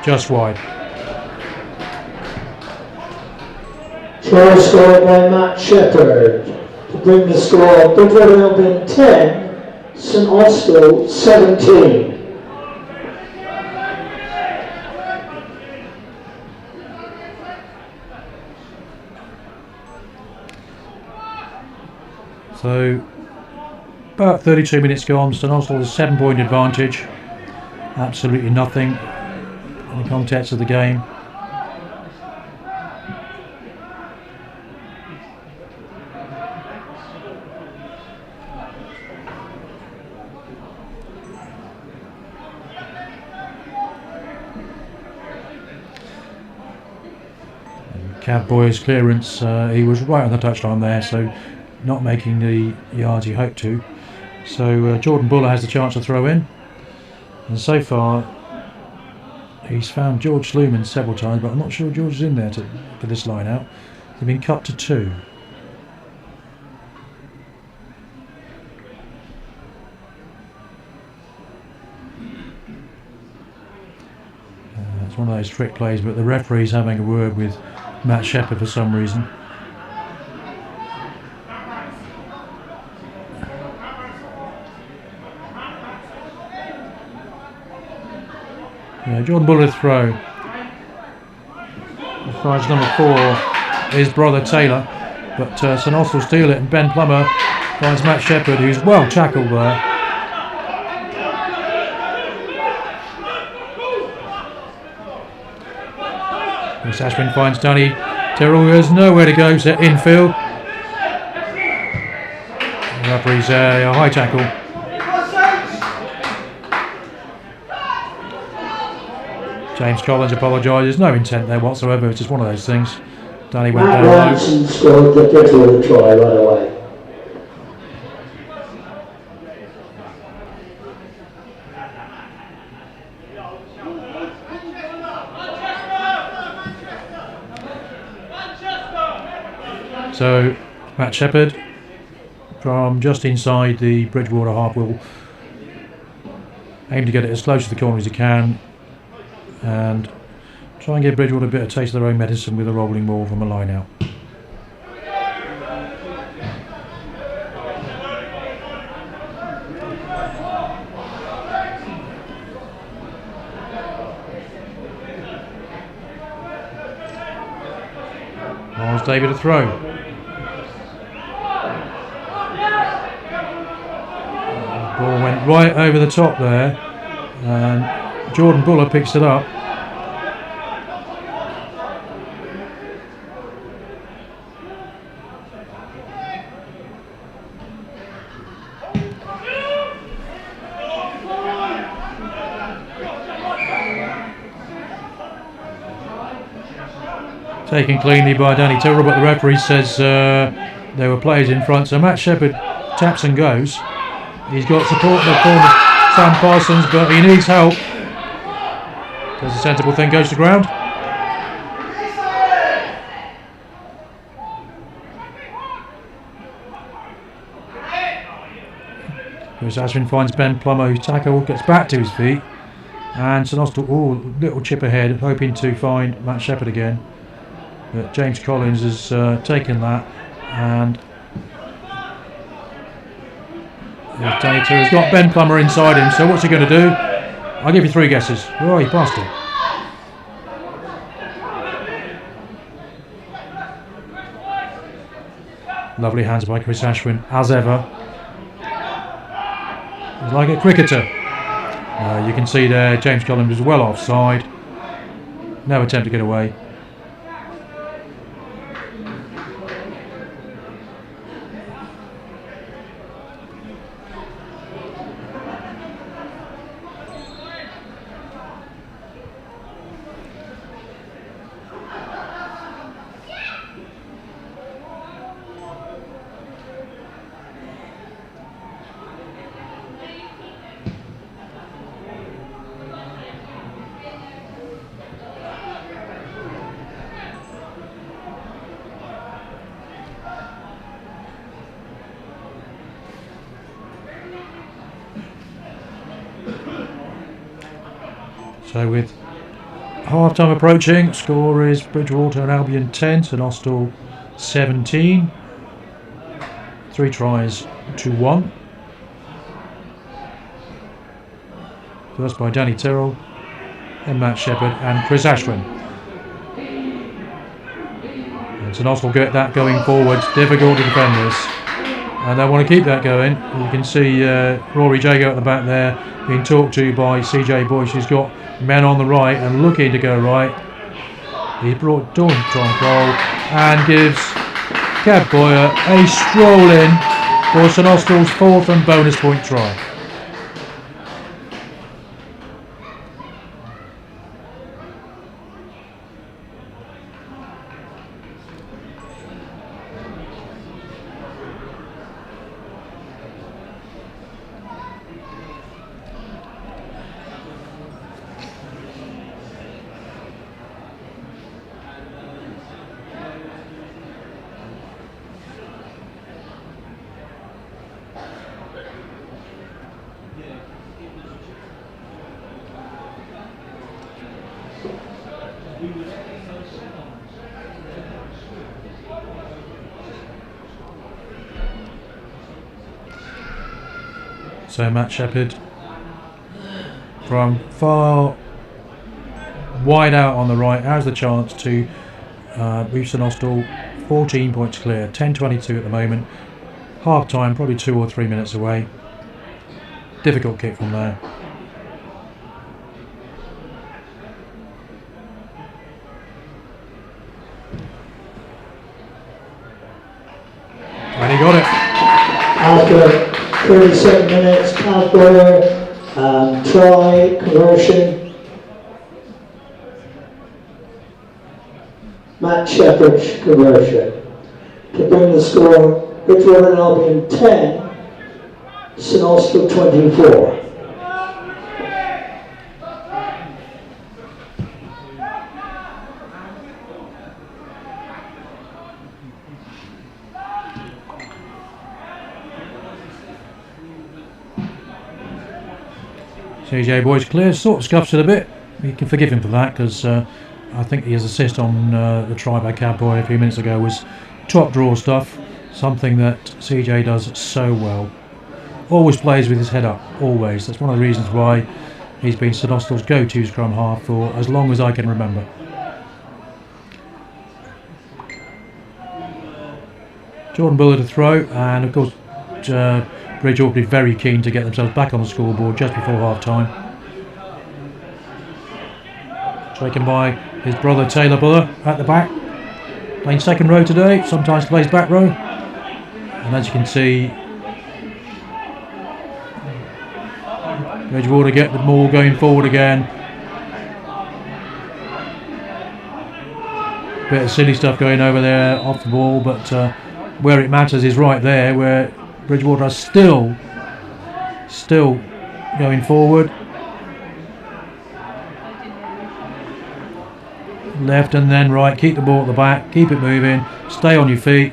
Just wide. Try scored by Matt Shepherd to bring the score Bridgwater Albion 10, St Austell 17. So about 32 minutes gone, St Austell has a 7-point advantage. Absolutely nothing in the context of the game. Boy's clearance, he was right on the touchline there, so not making the yards he hoped to. So Jordan Buller has the chance to throw in, and so far he's found George Sluman several times, but I'm not sure George is in there for this line out. They've been cut to 2. It's one of those trick plays, but the referee's having a word with Matt Shepherd for some reason. Yeah, Jordan Buller's throw. Finds number 4, his brother Taylor, but St Austell steal it, and Ben Plummer finds Matt Shepherd, who's well tackled there. Ashwin finds Danny Tyrrell, who has nowhere to go, set infield. The referee's a high tackle. James Collins apologises, no intent there whatsoever, it's just one of those things. Danny went down low. Ranson scored the Bridgwater try right away. So Matt Shepherd from just inside the Bridgwater half will aim to get it as close to the corner as he can and try and give Bridgwater a bit of taste of their own medicine with a rolling ball from a line out. Miles David a throw. went right over the top there, and Jordan Buller picks it up. Taken cleanly by Danny Tyrrell, but the referee says there were players in front. So Matt Shepherd taps and goes. He's got support in the form of Sam Parsons, but he needs help. Does a sensible thing, goes to ground. Chris Ashwin finds Ben Plummer, whose tackle gets back to his feet. And St Austell, little chip ahead, hoping to find Matt Shepherd again. But James Collins has taken that, and Danny Tyrrell's got Ben Plummer inside him, so what's he going to do? I'll give you 3 guesses. Oh, he passed him. Lovely hands by Chris Ashwin, as ever. He's like a cricketer. You can see there James Collins was well offside. No attempt to get away. So with half time approaching, score is Bridgwater Albion 10, St Austell 17. 3 tries to 1. First by Danny Tyrrell, then Matt Shepherd and Chris Ashwin. And St Austell get that going forward, difficult to defend this. And they want to keep that going. You can see Rory Jago at the back there being talked to by CJ Boyce, who's got men on the right and looking to go right. He brought Dawn Tronquoll and gives Kev Boyer a stroll in for St Austell's 4th and bonus point try. So Matt Shepherd from far wide out on the right has the chance to reach St Austell 14 points clear, 10:22 at the moment. Half time, probably 2 or 3 minutes away. Difficult kick from there. And he got it. After 37 minutes, Kev Boyer, try, conversion. Matt Shepherd's conversion. To bring the score, Bridgwater Albion 10, St Austell 24. CJ Boyce clear, sort of scuffs it a bit. You can forgive him for that because I think his assist on the try by Kev Boyer a few minutes ago was top draw stuff, something that CJ does so well. Always plays with his head up, always. That's one of the reasons why he's been St Austell's go-to scrum half for as long as I can remember. Jordan Buller to throw, and of course Bridgwater will be very keen to get themselves back on the scoreboard just before half time. Taken by his brother Taylor Buller at the back. Playing second row today, sometimes plays back row. And as you can see, Bridgwater get the ball going forward again. Bit of silly stuff going over there off the ball, but where it matters is right there, where Bridgwater are still going forward. Left and then right, keep the ball at the back, keep it moving, stay on your feet.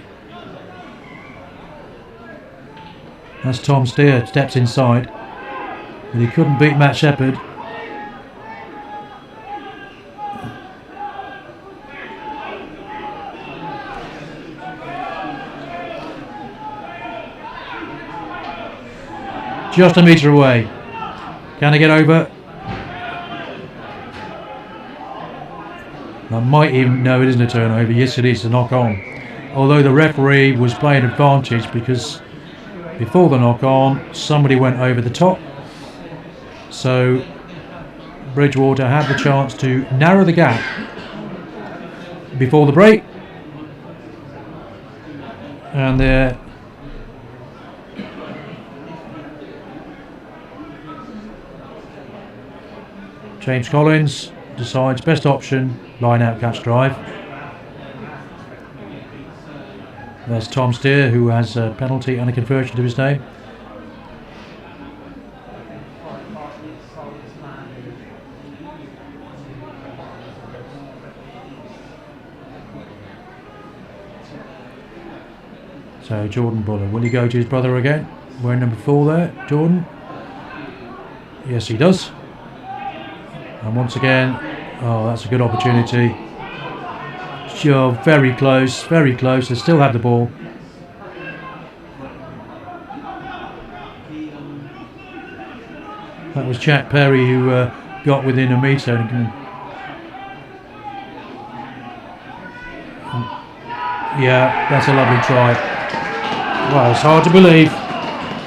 That's Tom Steer, steps inside, but he couldn't beat Matt Shepherd. Just a metre away. Can I get over? I might even... no, it isn't a turnover. Yes, it is a knock on. Although the referee was playing advantage because before the knock on, somebody went over the top. So Bridgwater had the chance to narrow the gap before the break. And there... James Collins decides best option, line out catch drive. There's Tom Steer, who has a penalty and a conversion to his name. So Jordan Buller, will he go to his brother again? Wearing number 4 there, Jordan. Yes, he does. And once again, oh, that's a good opportunity. Sure, very close, very close. They still have the ball. That was Jack Perry who got within a metre. Yeah, that's a lovely try. Well, it's hard to believe.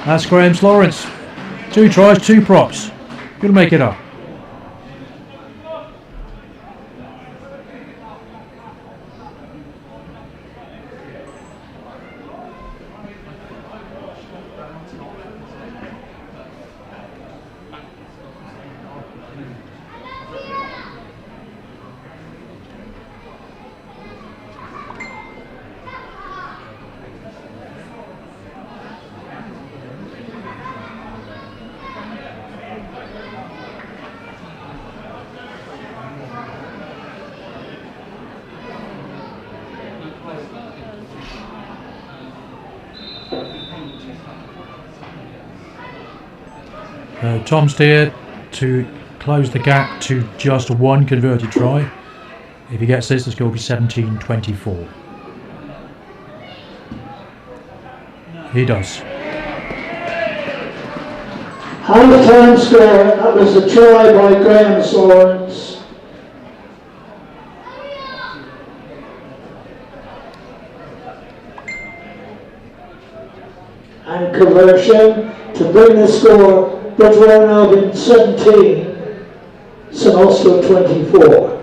That's Graham Lawrence. 2 tries, 2 props. Gonna make it up. Tom Steer to close the gap to just 1 converted try. If he gets this, the score will be 17-24. He does. Half-time score, that was a try by Graham Lawrence. And conversion to bring the score, Bridgwater Albion 17, St Austell 24.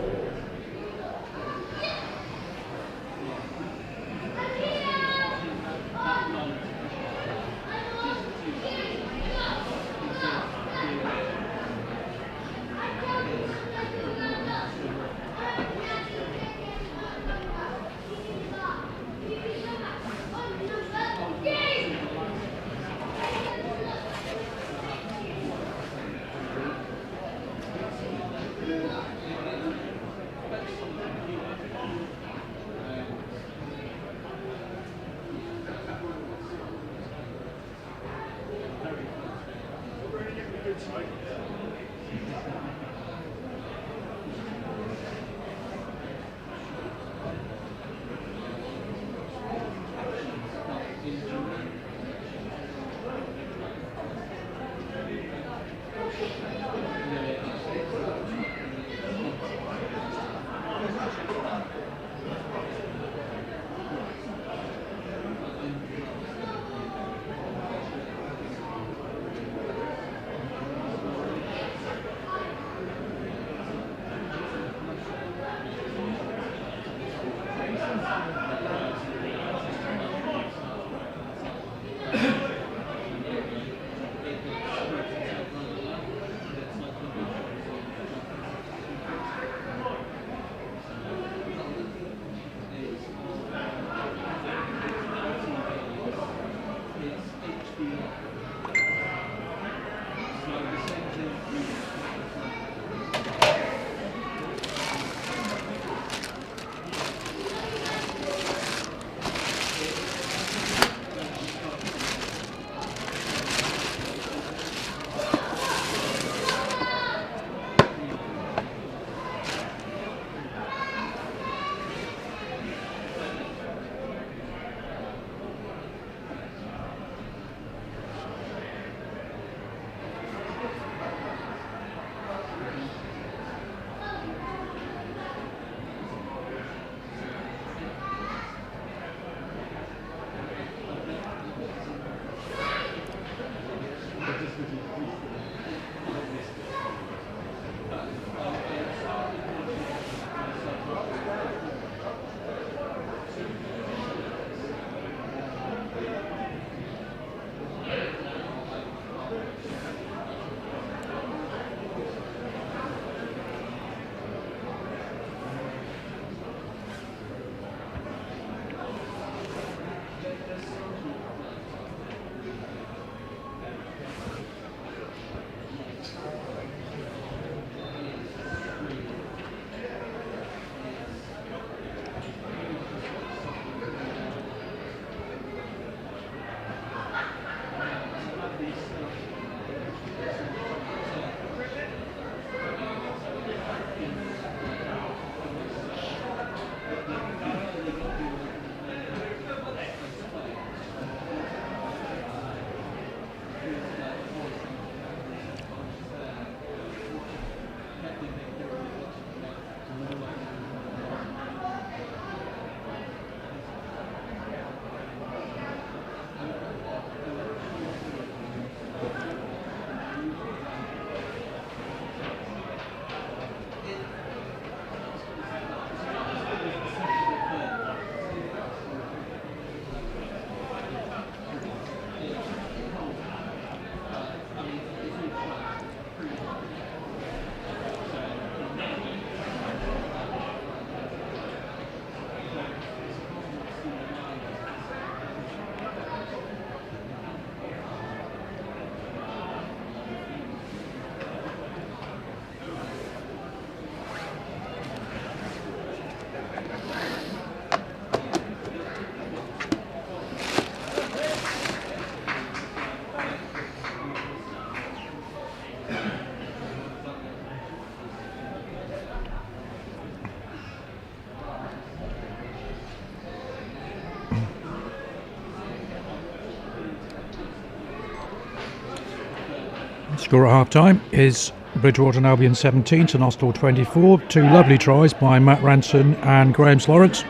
Score at half-time is Bridgwater Albion 17 and Austell 24. Two lovely tries by Matt Ranson and Graham Lawrence,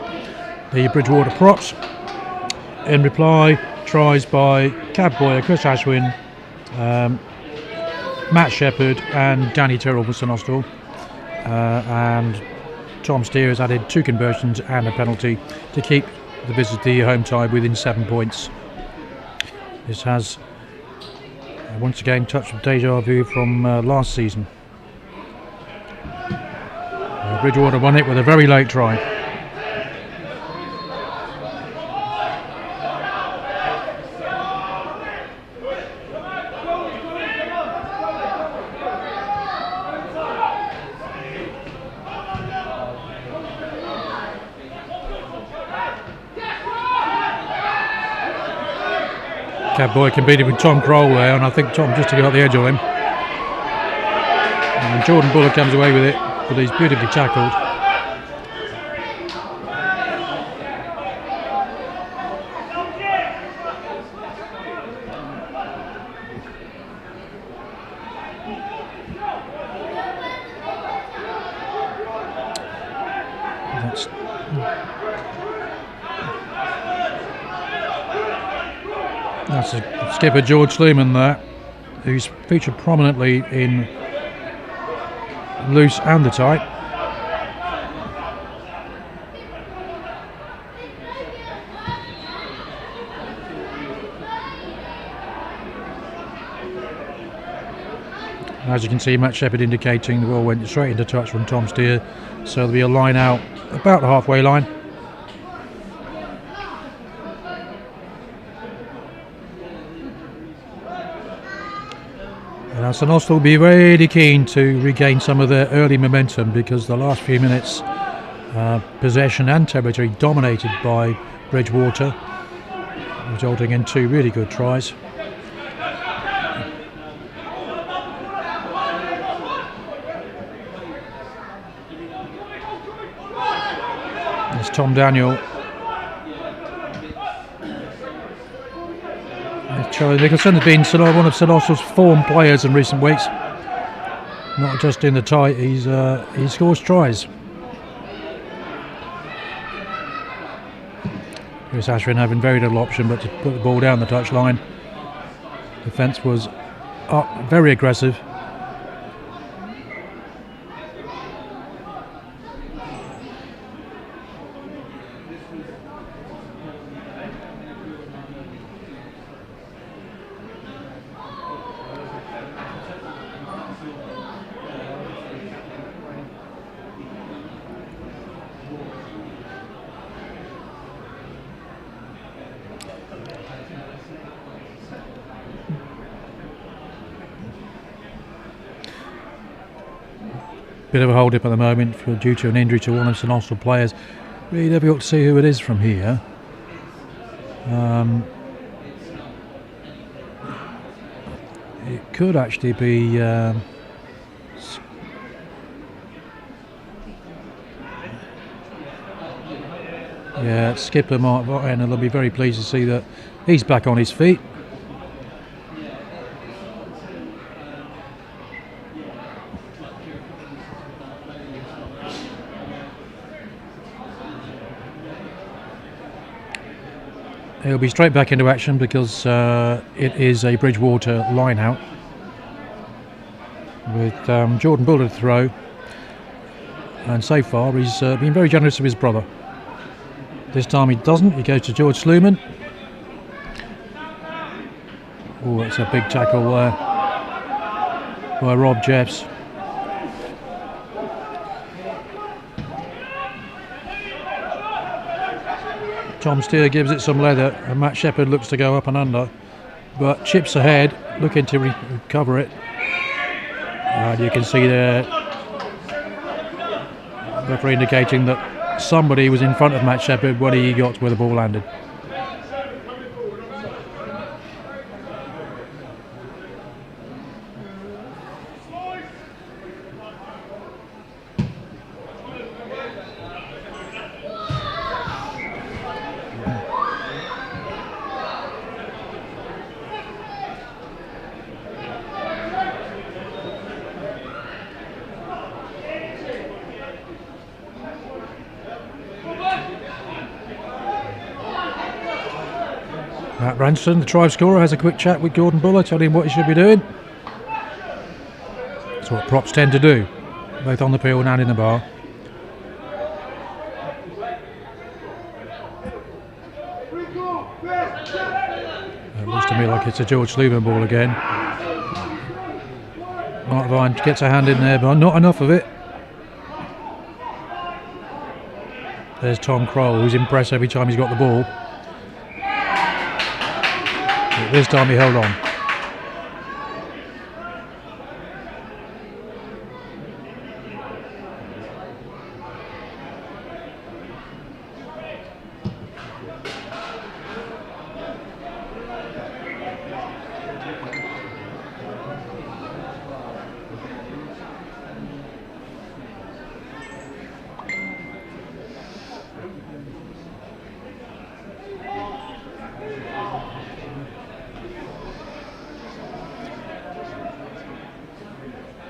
the Bridgwater props. In reply, tries by Cab Boyer, Chris Ashwin, Matt Shepherd and Danny Tyrrell for St Austell. And Tom Steer has added 2 conversions and a penalty to keep the home tie within 7 points. This has once again touch of deja vu from last season. Bridgwater won it with a very late try. Catboy competed with Tom Kroll there, and I think Tom just to get up the edge of him. And Jordan Buller comes away with it, but he's beautifully tackled. That's skipper George Sluman there, who's featured prominently in loose and the tight. As you can see, Matt Shepherd indicating the ball went straight into touch from Tom Steer, so there'll be a line out about the halfway line. Now St Austell will be really keen to regain some of their early momentum, because the last few minutes possession and territory dominated by Bridgwater, resulting in 2 really good tries. There's Tom Daniel. Charlie Nicholson has been one of St Austell's form players in recent weeks. Not just in the tight, he scores tries. Chris Ashwin having very little option but to put the ball down the touchline. Defence was up, very aggressive. Bit of a hold up at the moment due to an injury to one of St Austell players. Really difficult to see who it is from here. It could actually be skipper Mark Votten, and they'll be very pleased to see that he's back on his feet. He'll be straight back into action because it is a Bridgwater line out with Jordan Buller to throw, and so far he's been very generous with his brother. This time he doesn't, he goes to George Sluman. Oh, it's a big tackle there by Rob Jeffs. Tom Steer gives it some leather, and Matt Shepherd looks to go up and under, but chips ahead, looking to recover it. And you can see there, referee indicating that somebody was in front of Matt Shepherd when he got to where the ball landed. Branson, the try scorer, has a quick chat with Gordon Buller, telling him what he should be doing. That's what props tend to do, both on the field and in the bar. It looks to me like it's a George Sluman ball again. Mark Vine gets a hand in there, but not enough of it. There's Tom Kroll, who's impressed every time he's got the ball. But this time he held on.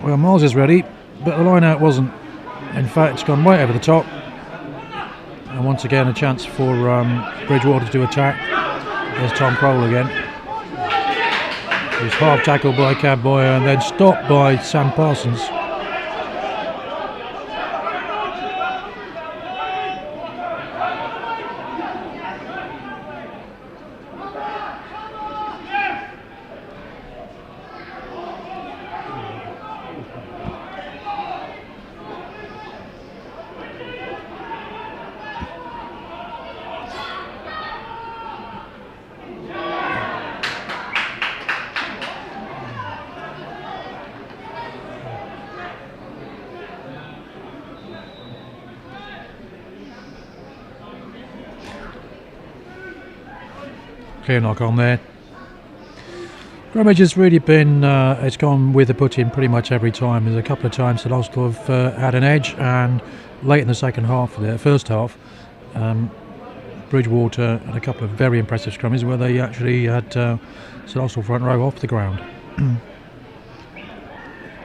Well, Miles is ready, but the line out wasn't. In fact, it's gone right over the top. And once again, a chance for Bridgwater to attack. There's Tom Kroll again. He's half tackled by Cab Boyer and then stopped by Sam Parsons. Clear knock on there. Grummage has really been, it's gone with the put-in pretty much every time. There's a couple of times that Austell have had an edge, and late in the second half, the first half, Bridgwater had a couple of very impressive scrummies where they actually had St Austell front row off the ground.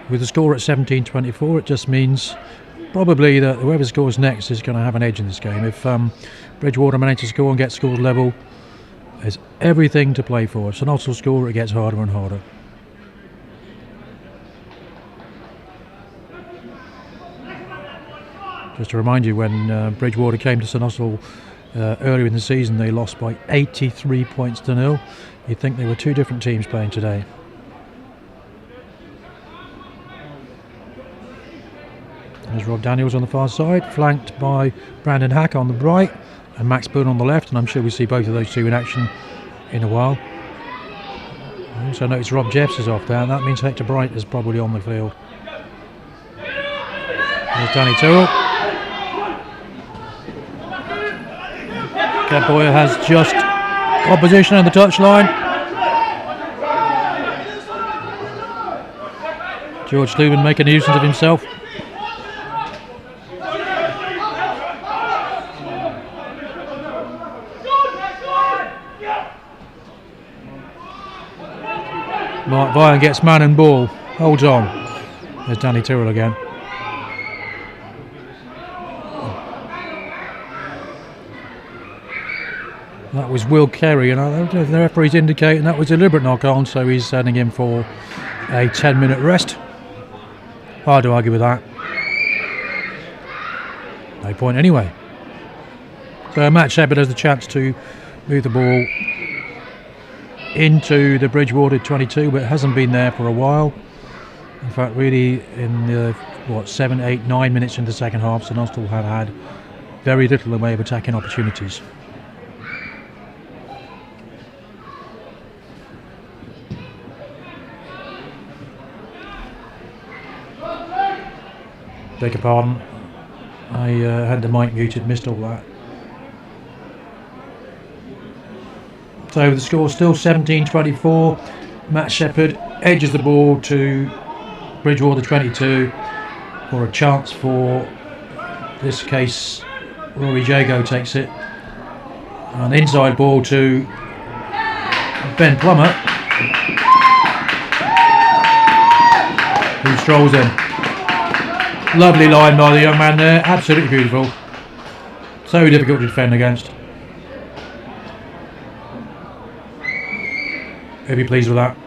With the score at 17-24, it just means probably that whoever scores next is going to have an edge in this game. If Bridgwater manage to score and get scored level, there's everything to play for. If St Austell score, it gets harder and harder. Just to remind you, when Bridgwater came to St Austell earlier in the season, they lost by 83 points to 0. You'd think they were two different teams playing today. There's Rob Daniels on the far side, flanked by Brandon Hack on the right and Max Boone on the left, and I'm sure we see both of those two in action in a while. I also notice Rob Jeffs is off there, and that means Hector Bright is probably on the field. There's Danny Tyrrell. Kev Boyer has just opposition on the touchline. George Sluman making a nuisance of himself. Mark Vine gets man and ball, holds on. There's Danny Tyrrell again. That was Will Kerry, and the referee's indicating that was a deliberate knock on, so he's sending him for a 10-minute rest. Hard to argue with that. No point anyway. So Matt Shepherd has the chance to move the ball into the Bridgwater 22, but it hasn't been there for a while. In fact, really, in the 7, 8, 9 minutes in the second half, St Austell have had very little in the way of attacking opportunities. Beg your pardon, I had the mic muted, missed all that. So the score still 17-24. Matt Shepherd edges the ball to Bridgwater 22 for a chance for, this case, Rory Jago takes it. An inside ball to Ben Plummer, who strolls in. Lovely line by the young man there, absolutely beautiful. So difficult to defend against. He'll be pleased with that.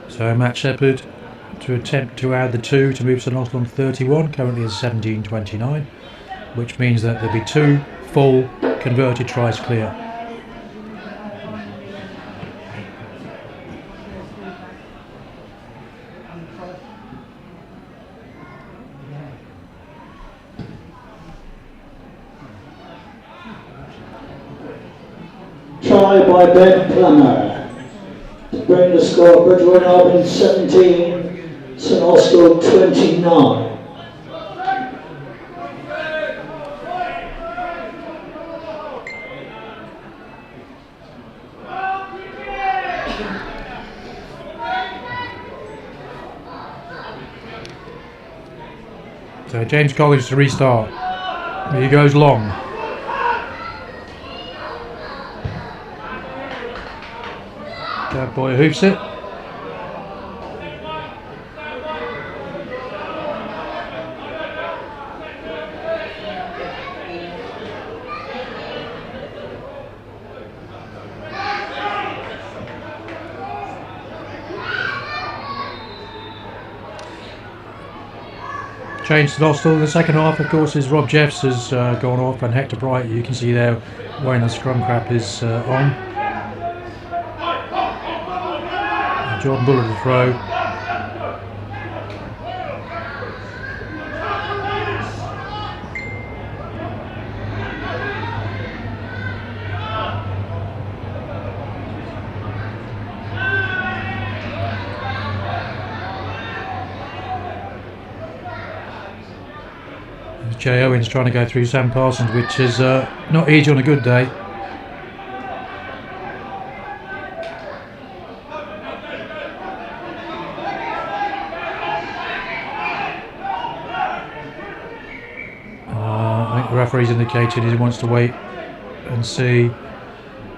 So Matt Shepherd to attempt to add the 2 to move St Austell on 31, currently is 17.29, which means that there'll be 2 full converted tries clear. Try by Ben Plummer to bring the score Bridgwater Albion 17, St Austell 29. So James Collins to restart. He goes long. That boy hoofs it. Change to Austell in the second half, of course, is Rob Jeffs has gone off, and Hector Bright, you can see there wearing the scrum cap is on. Jordan Buller to throw. Jay Owens trying to go through Sam Parsons, which is not easy on a good day. I think the referee's indicated he wants to wait and see.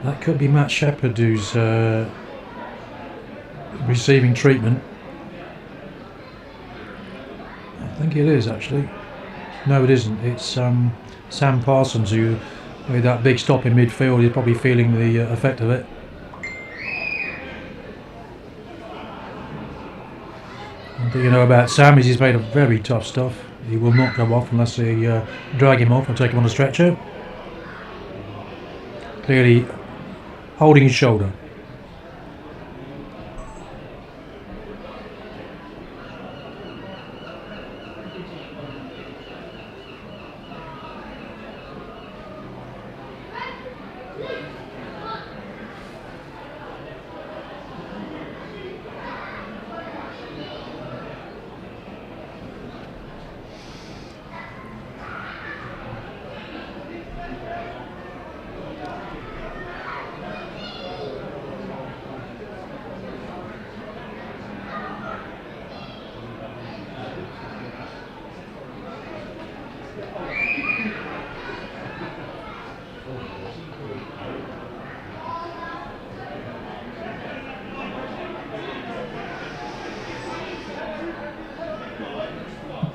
That could be Matt Shepherd who's receiving treatment. I think it is actually. No, it isn't. It's Sam Parsons who, with that big stop in midfield, is probably feeling the effect of it. One thing you know about Sam is he's made of very tough stuff. He will not go off unless they drag him off and take him on a stretcher. Clearly holding his shoulder.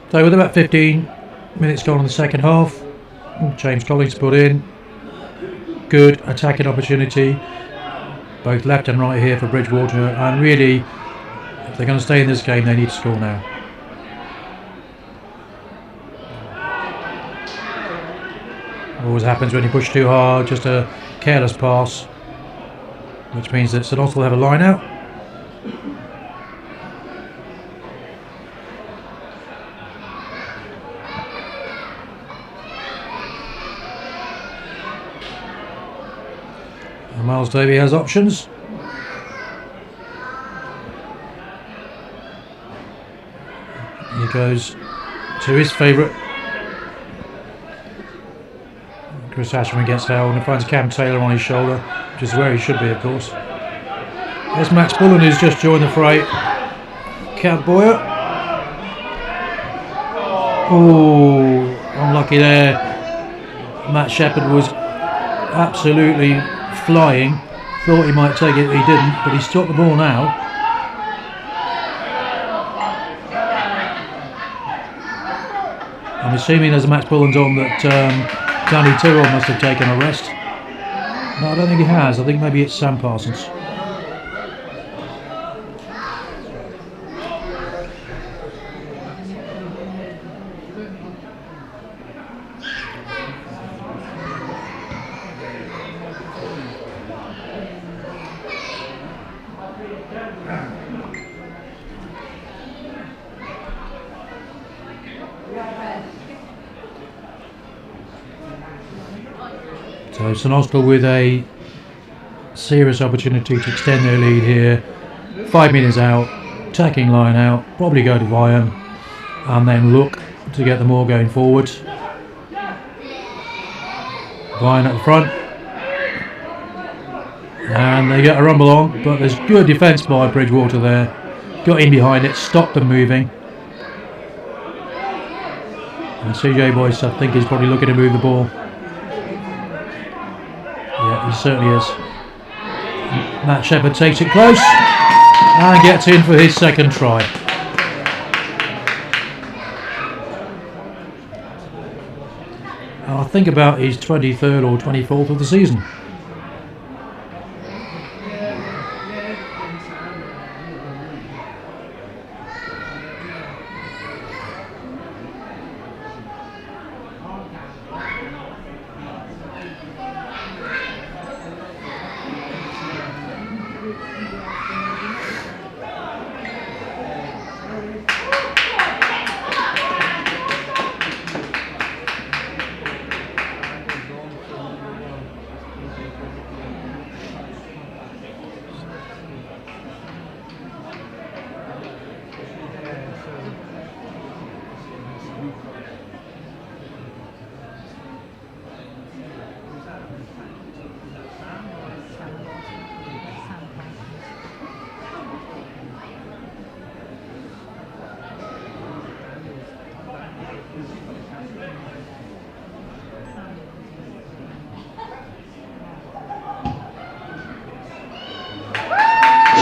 So with about 15 minutes gone in the second half, James Collins put in. Good attacking opportunity, both left and right here for Bridgwater, and really, if they're going to stay in this game, they need to score now. Always happens when you push too hard, just a careless pass, which means that St Austell have a line out. Miles Davey has options. He goes to his favourite, Chris Ashman against Howell, and finds Cam Taylor on his shoulder, which is where he should be, of course. There's Max Bullen, who's just joined the fray. Cam Boyer. Oh, unlucky there. Matt Shepherd was absolutely flying. Thought he might take it, he didn't, but he's stopped the ball now. I'm assuming as Max Bullen's on that Danny Tyrrell must have taken a rest. No, I don't think he has. I think maybe it's Sam Parsons. So St Austell with a serious opportunity to extend their lead here. 5 minutes out, attacking line out, probably go to Vian and then look to get them all going forward. Vian at the front. And they get a rumble on, but there's good defence by Bridgwater there. Got in behind it, stopped them moving. And CJ Boyce, I think, is probably looking to move the ball. Yeah, he certainly is. Matt Shepherd takes it close and gets in for his second try. And I think about his 23rd or 24th of the season.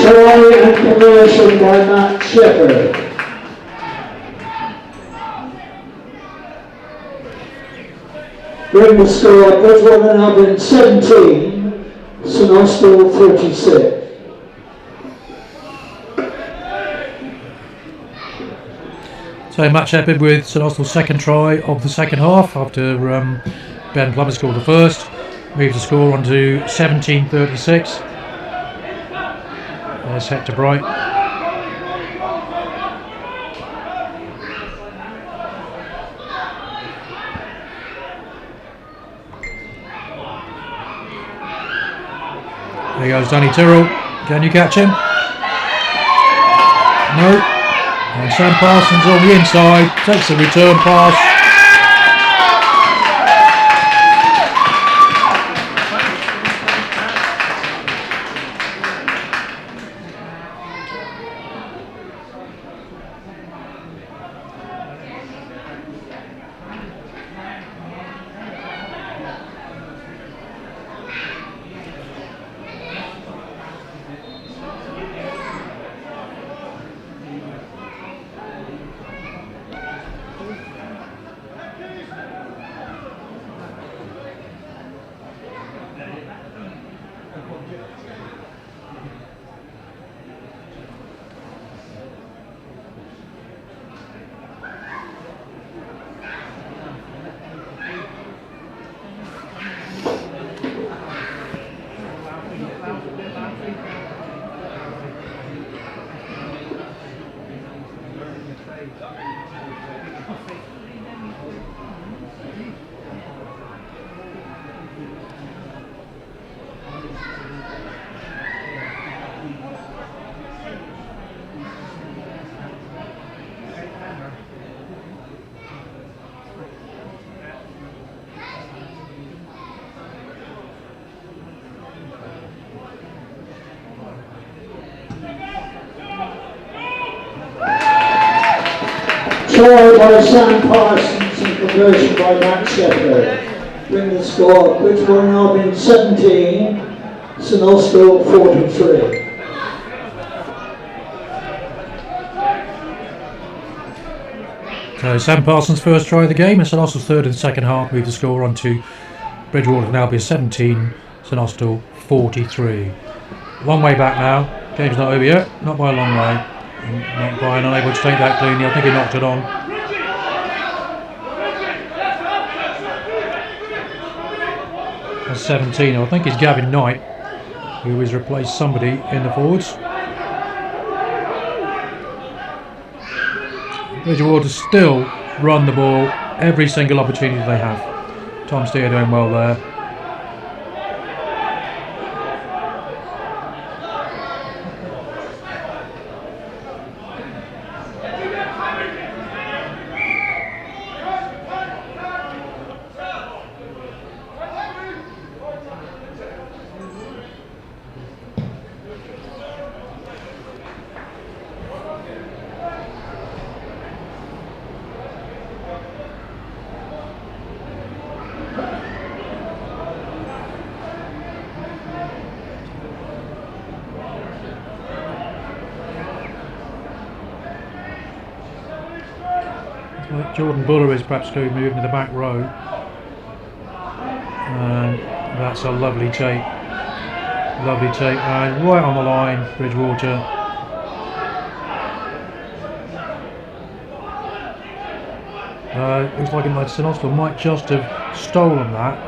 Try and conversion by Matt Shepherd. Bring the score, Bridgwater Albion 17, St Austell 36. So Matt Shepherd with St Austell's second try of the second half after Ben Plummer scored the first. Moves the score on to 17-36. There's Hector Bright. There goes Danny Tyrrell. Can you catch him? No. And Sam Parsons on the inside. Takes the return pass. Try by Sam Parsons and conversion by Matt Shepherd. bring the score Bridgwater Albion 17, St Austell 43. So Sam Parsons' first try of the game, and St Austell's third in the second half moved the score on to Bridgwater Albion 17, St Austell 43. Long way back now. Game's not over yet, not by a long way. Not Brian unable to take that cleanly. I think he knocked it on. That's 17. I think it's Gavin Knight who has replaced somebody in the forwards. Bridgwater still run the ball every single opportunity they have. Tom Steer doing well there. Jordan Buller is perhaps going to move into the back row, and that's a lovely take, and right on the line, Bridgwater. Looks like St Austell might just have stolen that.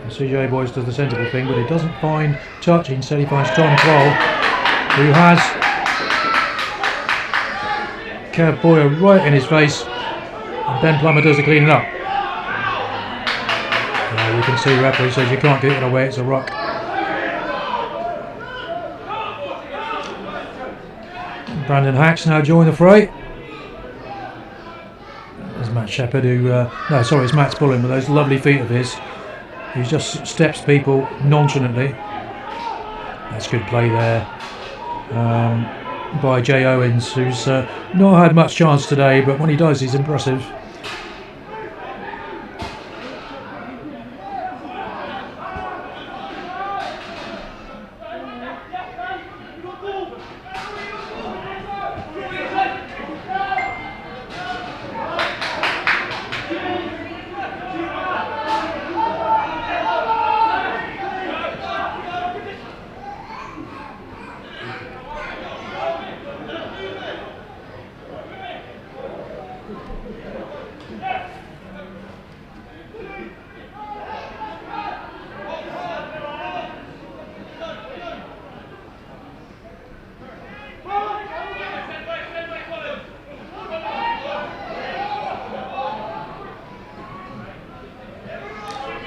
And CJ Boyce does the sensible thing, but he doesn't find touch. Instead he finds Tom Kroll, who has Kev Boyer right in his face, and Ben Plummer does the cleaning up. You can see the referee says you can't get it away, it's a ruck. Brandon Hacks now joined the fray. There's Matt Shepherd who, no sorry, it's Matt Spullen with those lovely feet of his. He just steps people nonchalantly. That's good play there. By Jay Owens, who's not had much chance today, but when he does he's impressive.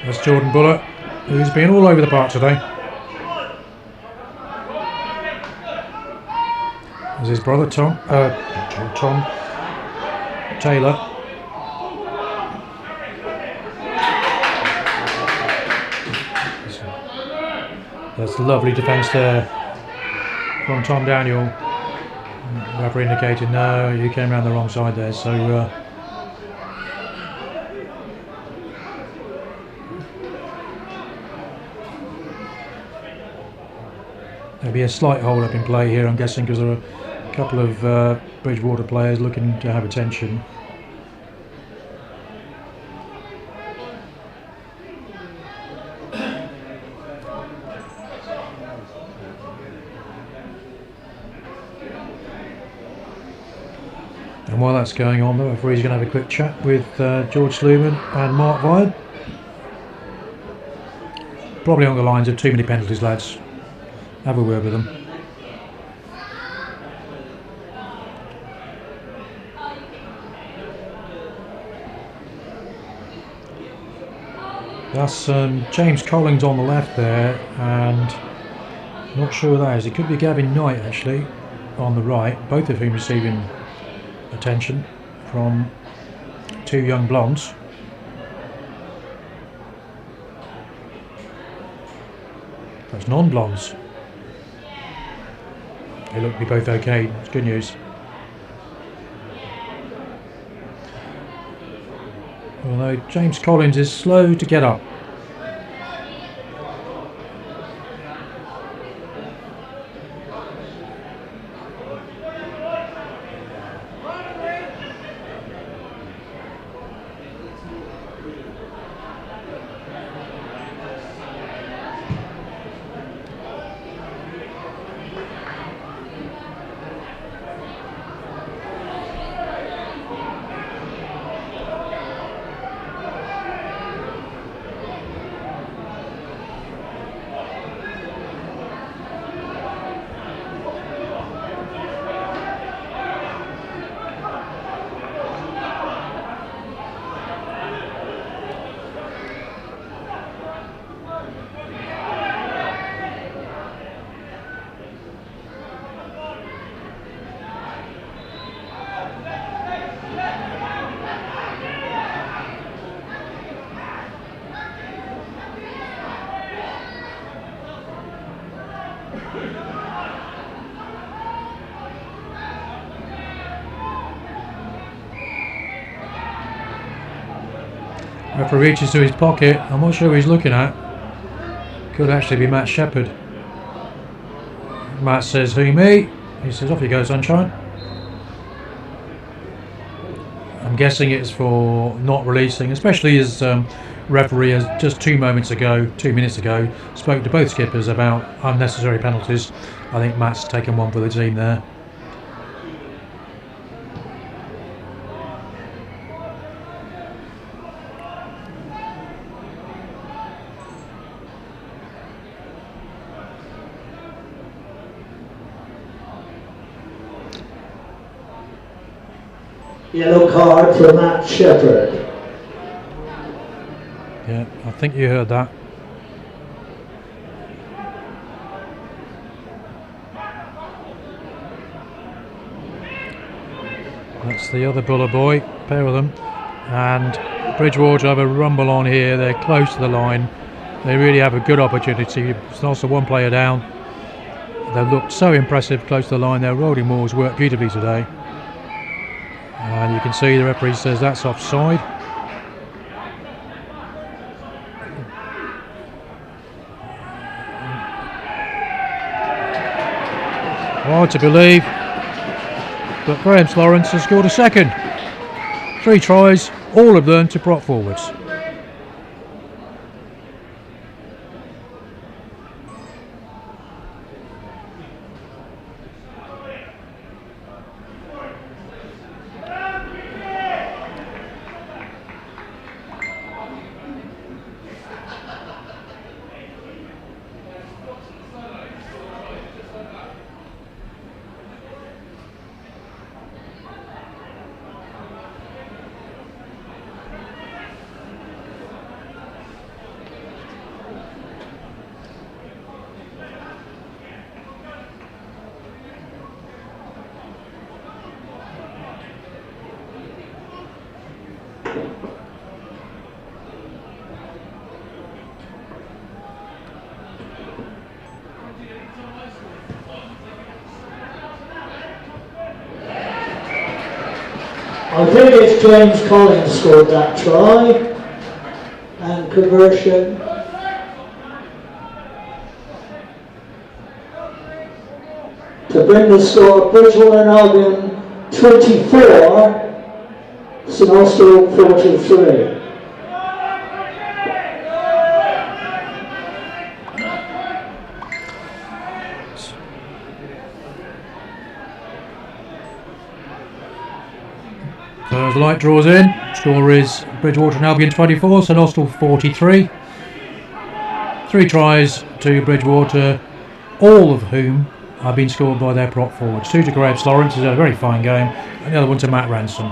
That's Jordan Buller, who's been all over the park today. There's his brother Tom Taylor. That's lovely defence there from Tom Daniel. The referee indicated no, you came around the wrong side there, so there'll be a slight hold up in play here, I'm guessing, because there are a couple of Bridgwater players looking to have attention. And while that's going on, the referee's going to have a quick chat with George Sluman and Mark Vine. Probably on the lines of too many penalties, lads. Have a word with them. That's James Collins on the left there, and I'm not sure who that is. It could be Gavin Knight actually on the right, both of whom receiving attention from two young blondes. That's non-blondes. They look to be both okay. It's good news. Although James Collins is slow to get up. Referee reaches to his pocket. I'm not sure who he's looking at. Could actually be Matt Shepherd. Matt says, "Who, me?" He says, "Off you go, sunshine." I'm guessing it's for not releasing, especially as referee has just 2 minutes ago, spoke to both skippers about unnecessary penalties. I think Matt's taken one for the team there. Yellow card for Matt Shepherd. Yeah, I think you heard that. That's the other Buller boy, pair of them. And Bridgwater have a rumble on here. They're close to the line. They really have a good opportunity. It's also one player down. They've looked so impressive close to the line. Their rolling moors worked beautifully today. And you can see the referee says that's offside. Hard to believe, but Graham Lawrence has scored a second. 3 tries, all of them to prop forwards. I think it's James Collins scored that try and conversion. To bring the score, Bridgwater Albion 24, St Austell 43. So as the light draws in, score is Bridgwater Albion 24, St Austell 43. 3 tries to Bridgwater, all of whom have been scored by their prop forwards. 2 to Graham Lawrence, who's had a very fine game, and the other one to Matt Ransom.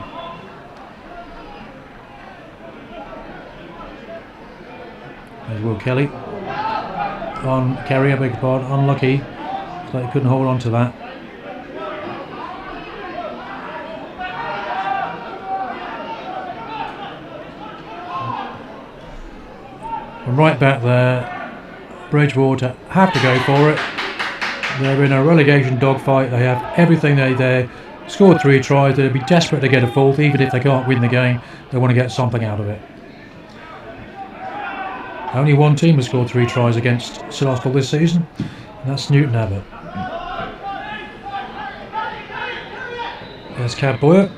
There's Will Kelly. Kerry, I beg your pardon, unlucky, so he couldn't hold on to that. And right back there, Bridgwater have to go for it. They're in a relegation dogfight. They have everything they scored 3 tries. They'd be desperate to get a 4th, even if they can't win the game. They want to get something out of it. Only one team has scored 3 tries against St Austell this season, and that's Newton Abbot. There's Cab Boyer,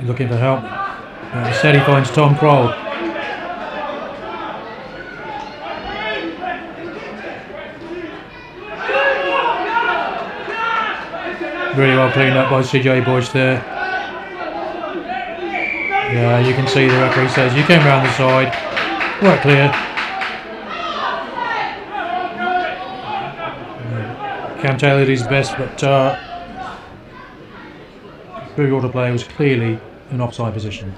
looking for help. Instead he finds Tom Kroll. Really well cleaned up by CJ Boyce there. Yeah, you can see the referee says you came round the side, quite clear. Cam Taylor did his best, but Bridgwater player was clearly in offside position.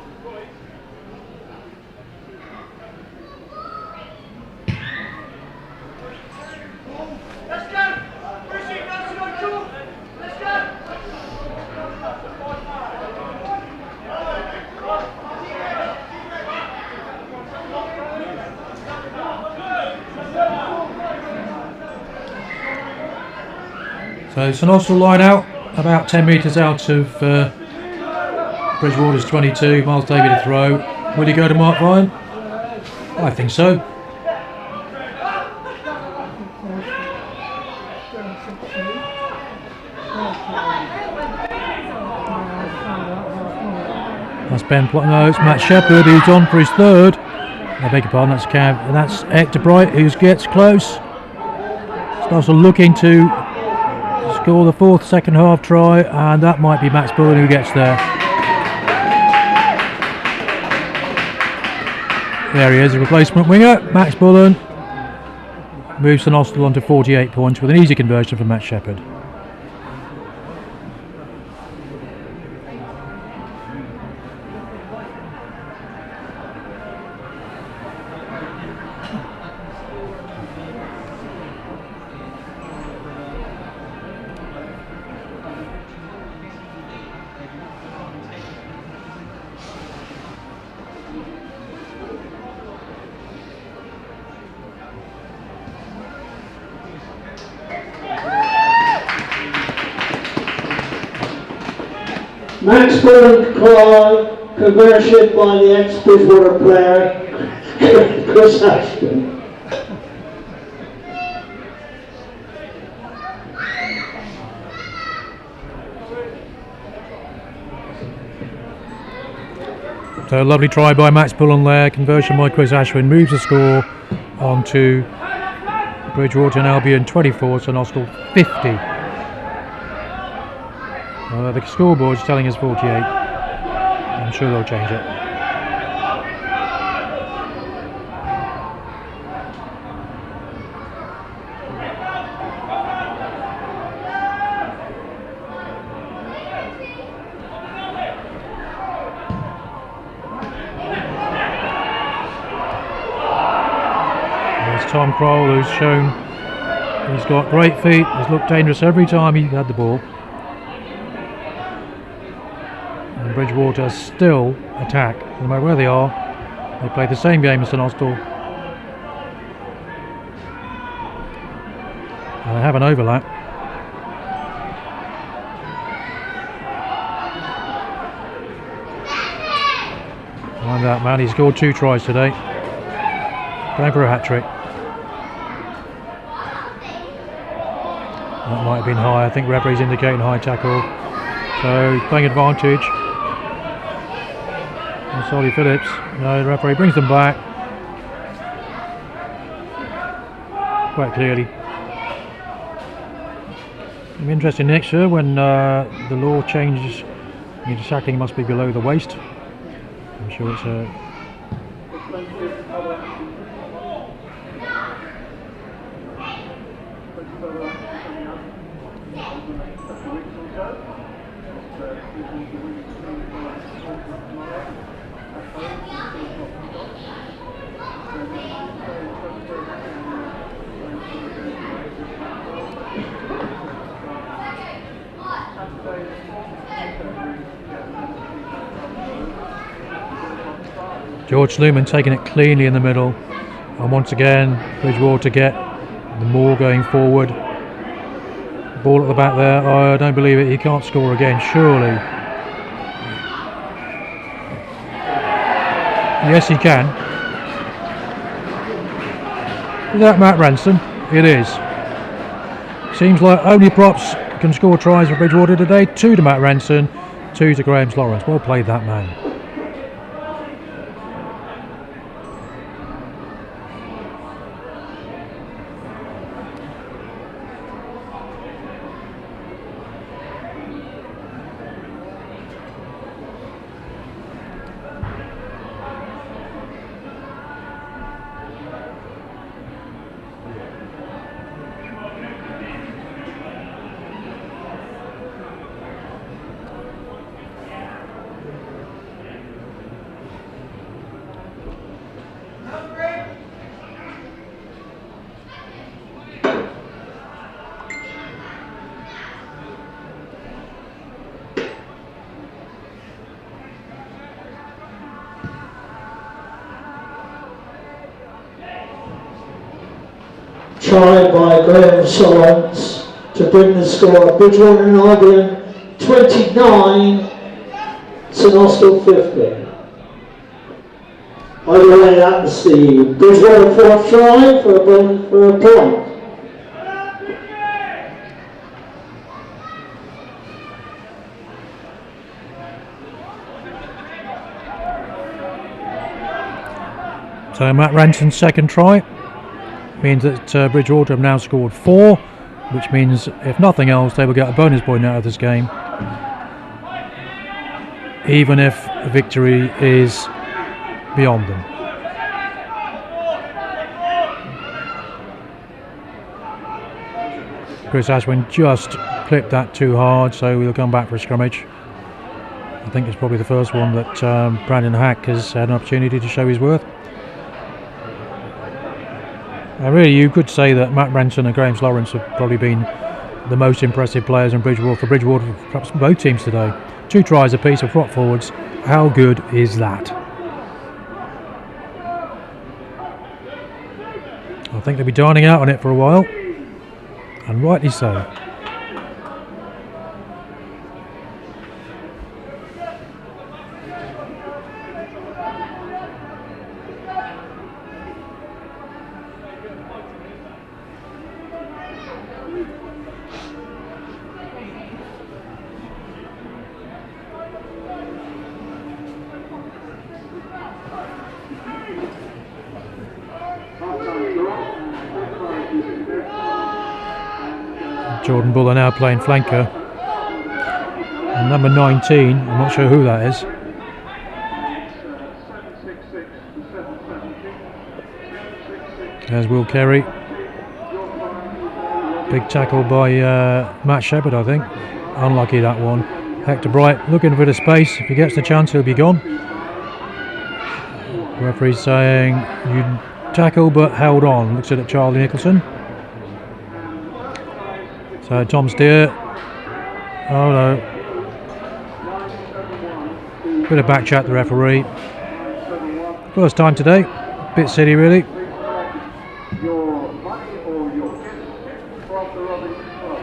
So St Austell line out, about 10 metres out of Bridgwater's 22, Miles Davey to throw. Will he go to Mark Ryan? I think so. That's Ben no, it's Matt Shepherd who's on for his 3rd. I beg your pardon, that's Hector Bright who gets close. St Austell looking to score the 4th second half try, and that might be Max Bullen who gets there. There he is, the replacement winger, Max Bullen. Moves St Austell on to 48 points with an easy conversion from Matt Shepherd. Max Bullen conversion by the ex-Bridgwater player, Chris Ashton. So a lovely try by Max Bullen there, conversion by Chris Ashwin, moves the score on to Bridgwater Albion 24, St Austell 50. The scoreboard's telling us 48. I'm sure they'll change it. There's Tom Kroll, who's shown he's got great feet, he's looked dangerous every time he had the ball. Bridgwater still attack, no matter where they are. They play the same game as St Austell, and they have an overlap. Mind that man, he scored 2 tries today, going for a hat-trick. That might have been high, I think referee's indicating high tackle, so playing advantage. Solly Phillips, no, the referee brings them back quite clearly. It'll be interesting next year when the law changes, the tackling must be below the waist. I'm sure it's a George Luman taking it cleanly in the middle, and once again Bridgwater get the more going forward. Ball at the back there. Oh, I don't believe it. He can't score again, surely. Yes, he can. Is that Matt Ranson? It is. Seems like only props can score tries for Bridgwater today. 2 to Matt Ranson, 2 to Graham Lawrence. Well played, that man. Try by Graham Lawrence to bring the score. Bridgwater Albion 29, St Austell 50. By the way, that's the Bridgwater 4th try for a point. So Matt Ranson's second try means that Bridgwater have now scored 4, which means if nothing else they will get a bonus point out of this game, even if victory is beyond them. Chris Ashwin just clipped that too hard, so we'll come back for a scrummage. I think it's probably the first one that Brandon Hack has had an opportunity to show his worth. Really, you could say that Matt Ranson and Graham Lawrence have probably been the most impressive players in Bridgwater, for Bridgwater, perhaps both teams today. 2 tries apiece of prop forwards. How good is that? I think they'll be dining out on it for a while, and rightly so. Jordan Buller now playing flanker. And number 19, I'm not sure who that is. There's Will Kerry. Big tackle by Matt Shepherd, I think. Unlucky, that one. Hector Bright looking for the space. If he gets the chance, he'll be gone. Referee's saying you tackle but held on. Looks at Charlie Nicholson. So Tom Steer. Oh no. Bit of back chat to the referee. First time today. Bit silly really. Your money or your gift from the rugby club.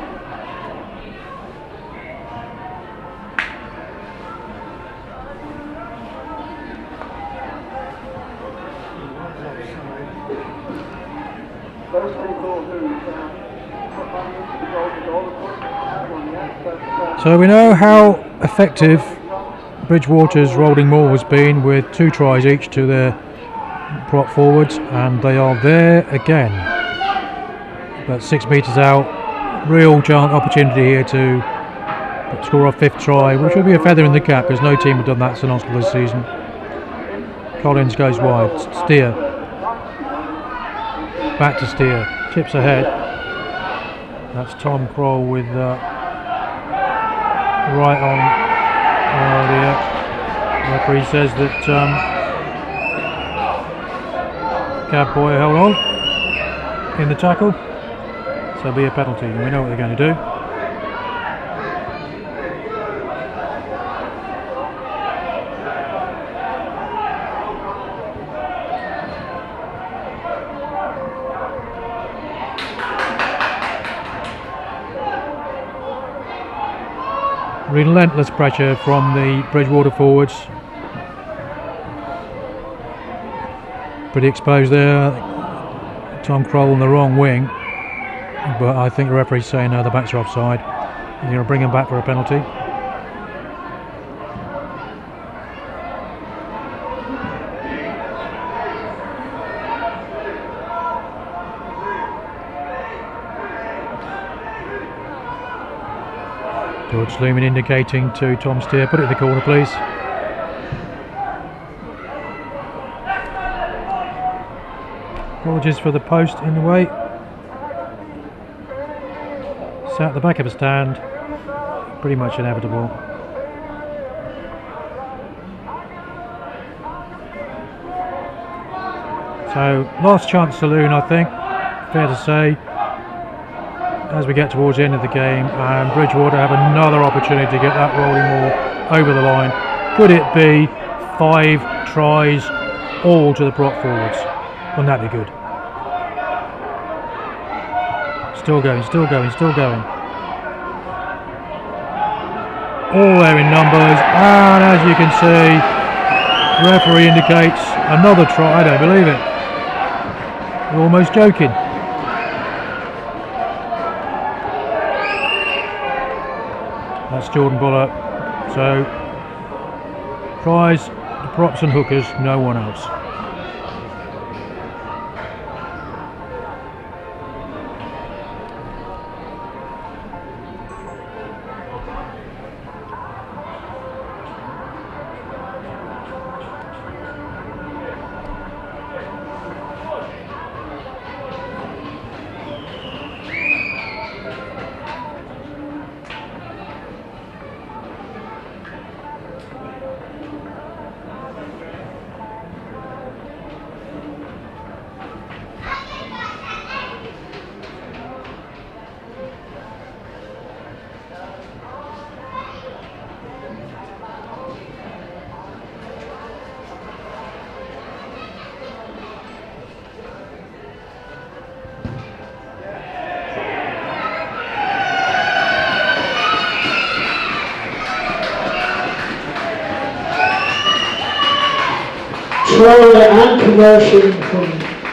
Those people who put money into the golden goal, of course, have one yet, but So we know how effective Bridgwater's rolling maul has been, with 2 tries each to their prop forwards, and they are there again. About 6 metres out, real giant opportunity here to score a 5th try, which would be a feather in the cap because no team have done that since this season. Collins goes wide. Steer. Back to Steer. Chips ahead. That's Tom Kroll with right on. The referee says that Cab Boy held on in the tackle, so there'll be a penalty, and we know what they're going to do. Relentless pressure from the Bridgwater forwards. Pretty exposed there. Tom Kroll on the wrong wing. But I think the referee's saying no, the backs are offside. He's going to bring him back for a penalty. George Sluman indicating to Tom Steer, put it in the corner please. Apologies for the post in the way. Sat at the back of a stand, pretty much inevitable. So last chance saloon, I think, fair to say, as we get towards the end of the game, and Bridgwater have another opportunity to get that rolling ball over the line. Could it be 5 tries all to the prop forwards? Wouldn't that be good? Still going, still going, still going. All there in numbers, and as you can see, the referee indicates another try. I don't believe it. You're almost joking. That's Jordan Buller. So, tries, the props and hookers, no one else. Try and conversion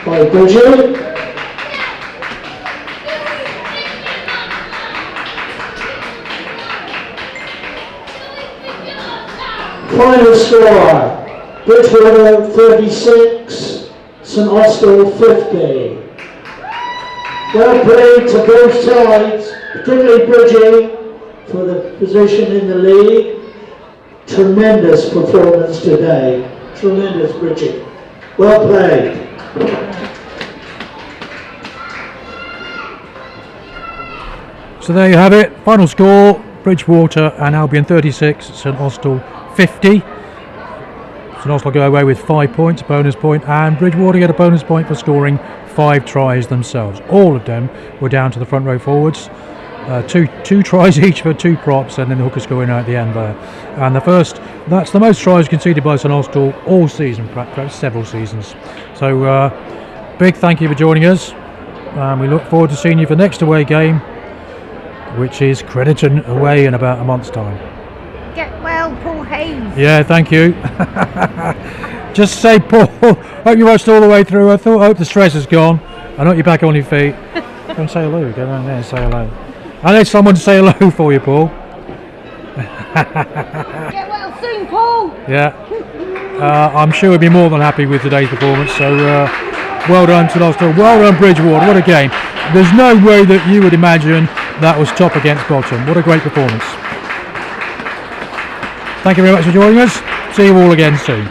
by Bridget. Final score, Bridgwater 36, St Austell 50. Well played to both sides, particularly Bridgie for the position in the league. Tremendous performance today. Tremendous, Bridgie. Well played. So there you have it. Final score, Bridgwater and Albion 36, St Austell 50. St Austell go away with 5 points, bonus point, and Bridgwater get a bonus point for scoring 5 tries themselves. All of them were down to the front row forwards. Two tries each for 2 props, and then the hookers going out at the end there. And that's the most tries conceded by St Austell all season, perhaps several seasons. So big thank you for joining us, and we look forward to seeing you for the next away game, which is Crediton away in about a month's time. Get well, Paul Hayes. Yeah, thank you. Just say, Paul, hope you watched all the way through. I hope the stress is gone. I know you're back on your feet. Go and say hello. Go down there and say hello. I need someone to say hello for you, Paul. Get well soon, Paul. Yeah. I'm sure we'll be more than happy with today's performance. So well done to Austell. Well done, Bridgwater. What a game. There's no way that you would imagine that was top against bottom. What a great performance. Thank you very much for joining us. See you all again soon.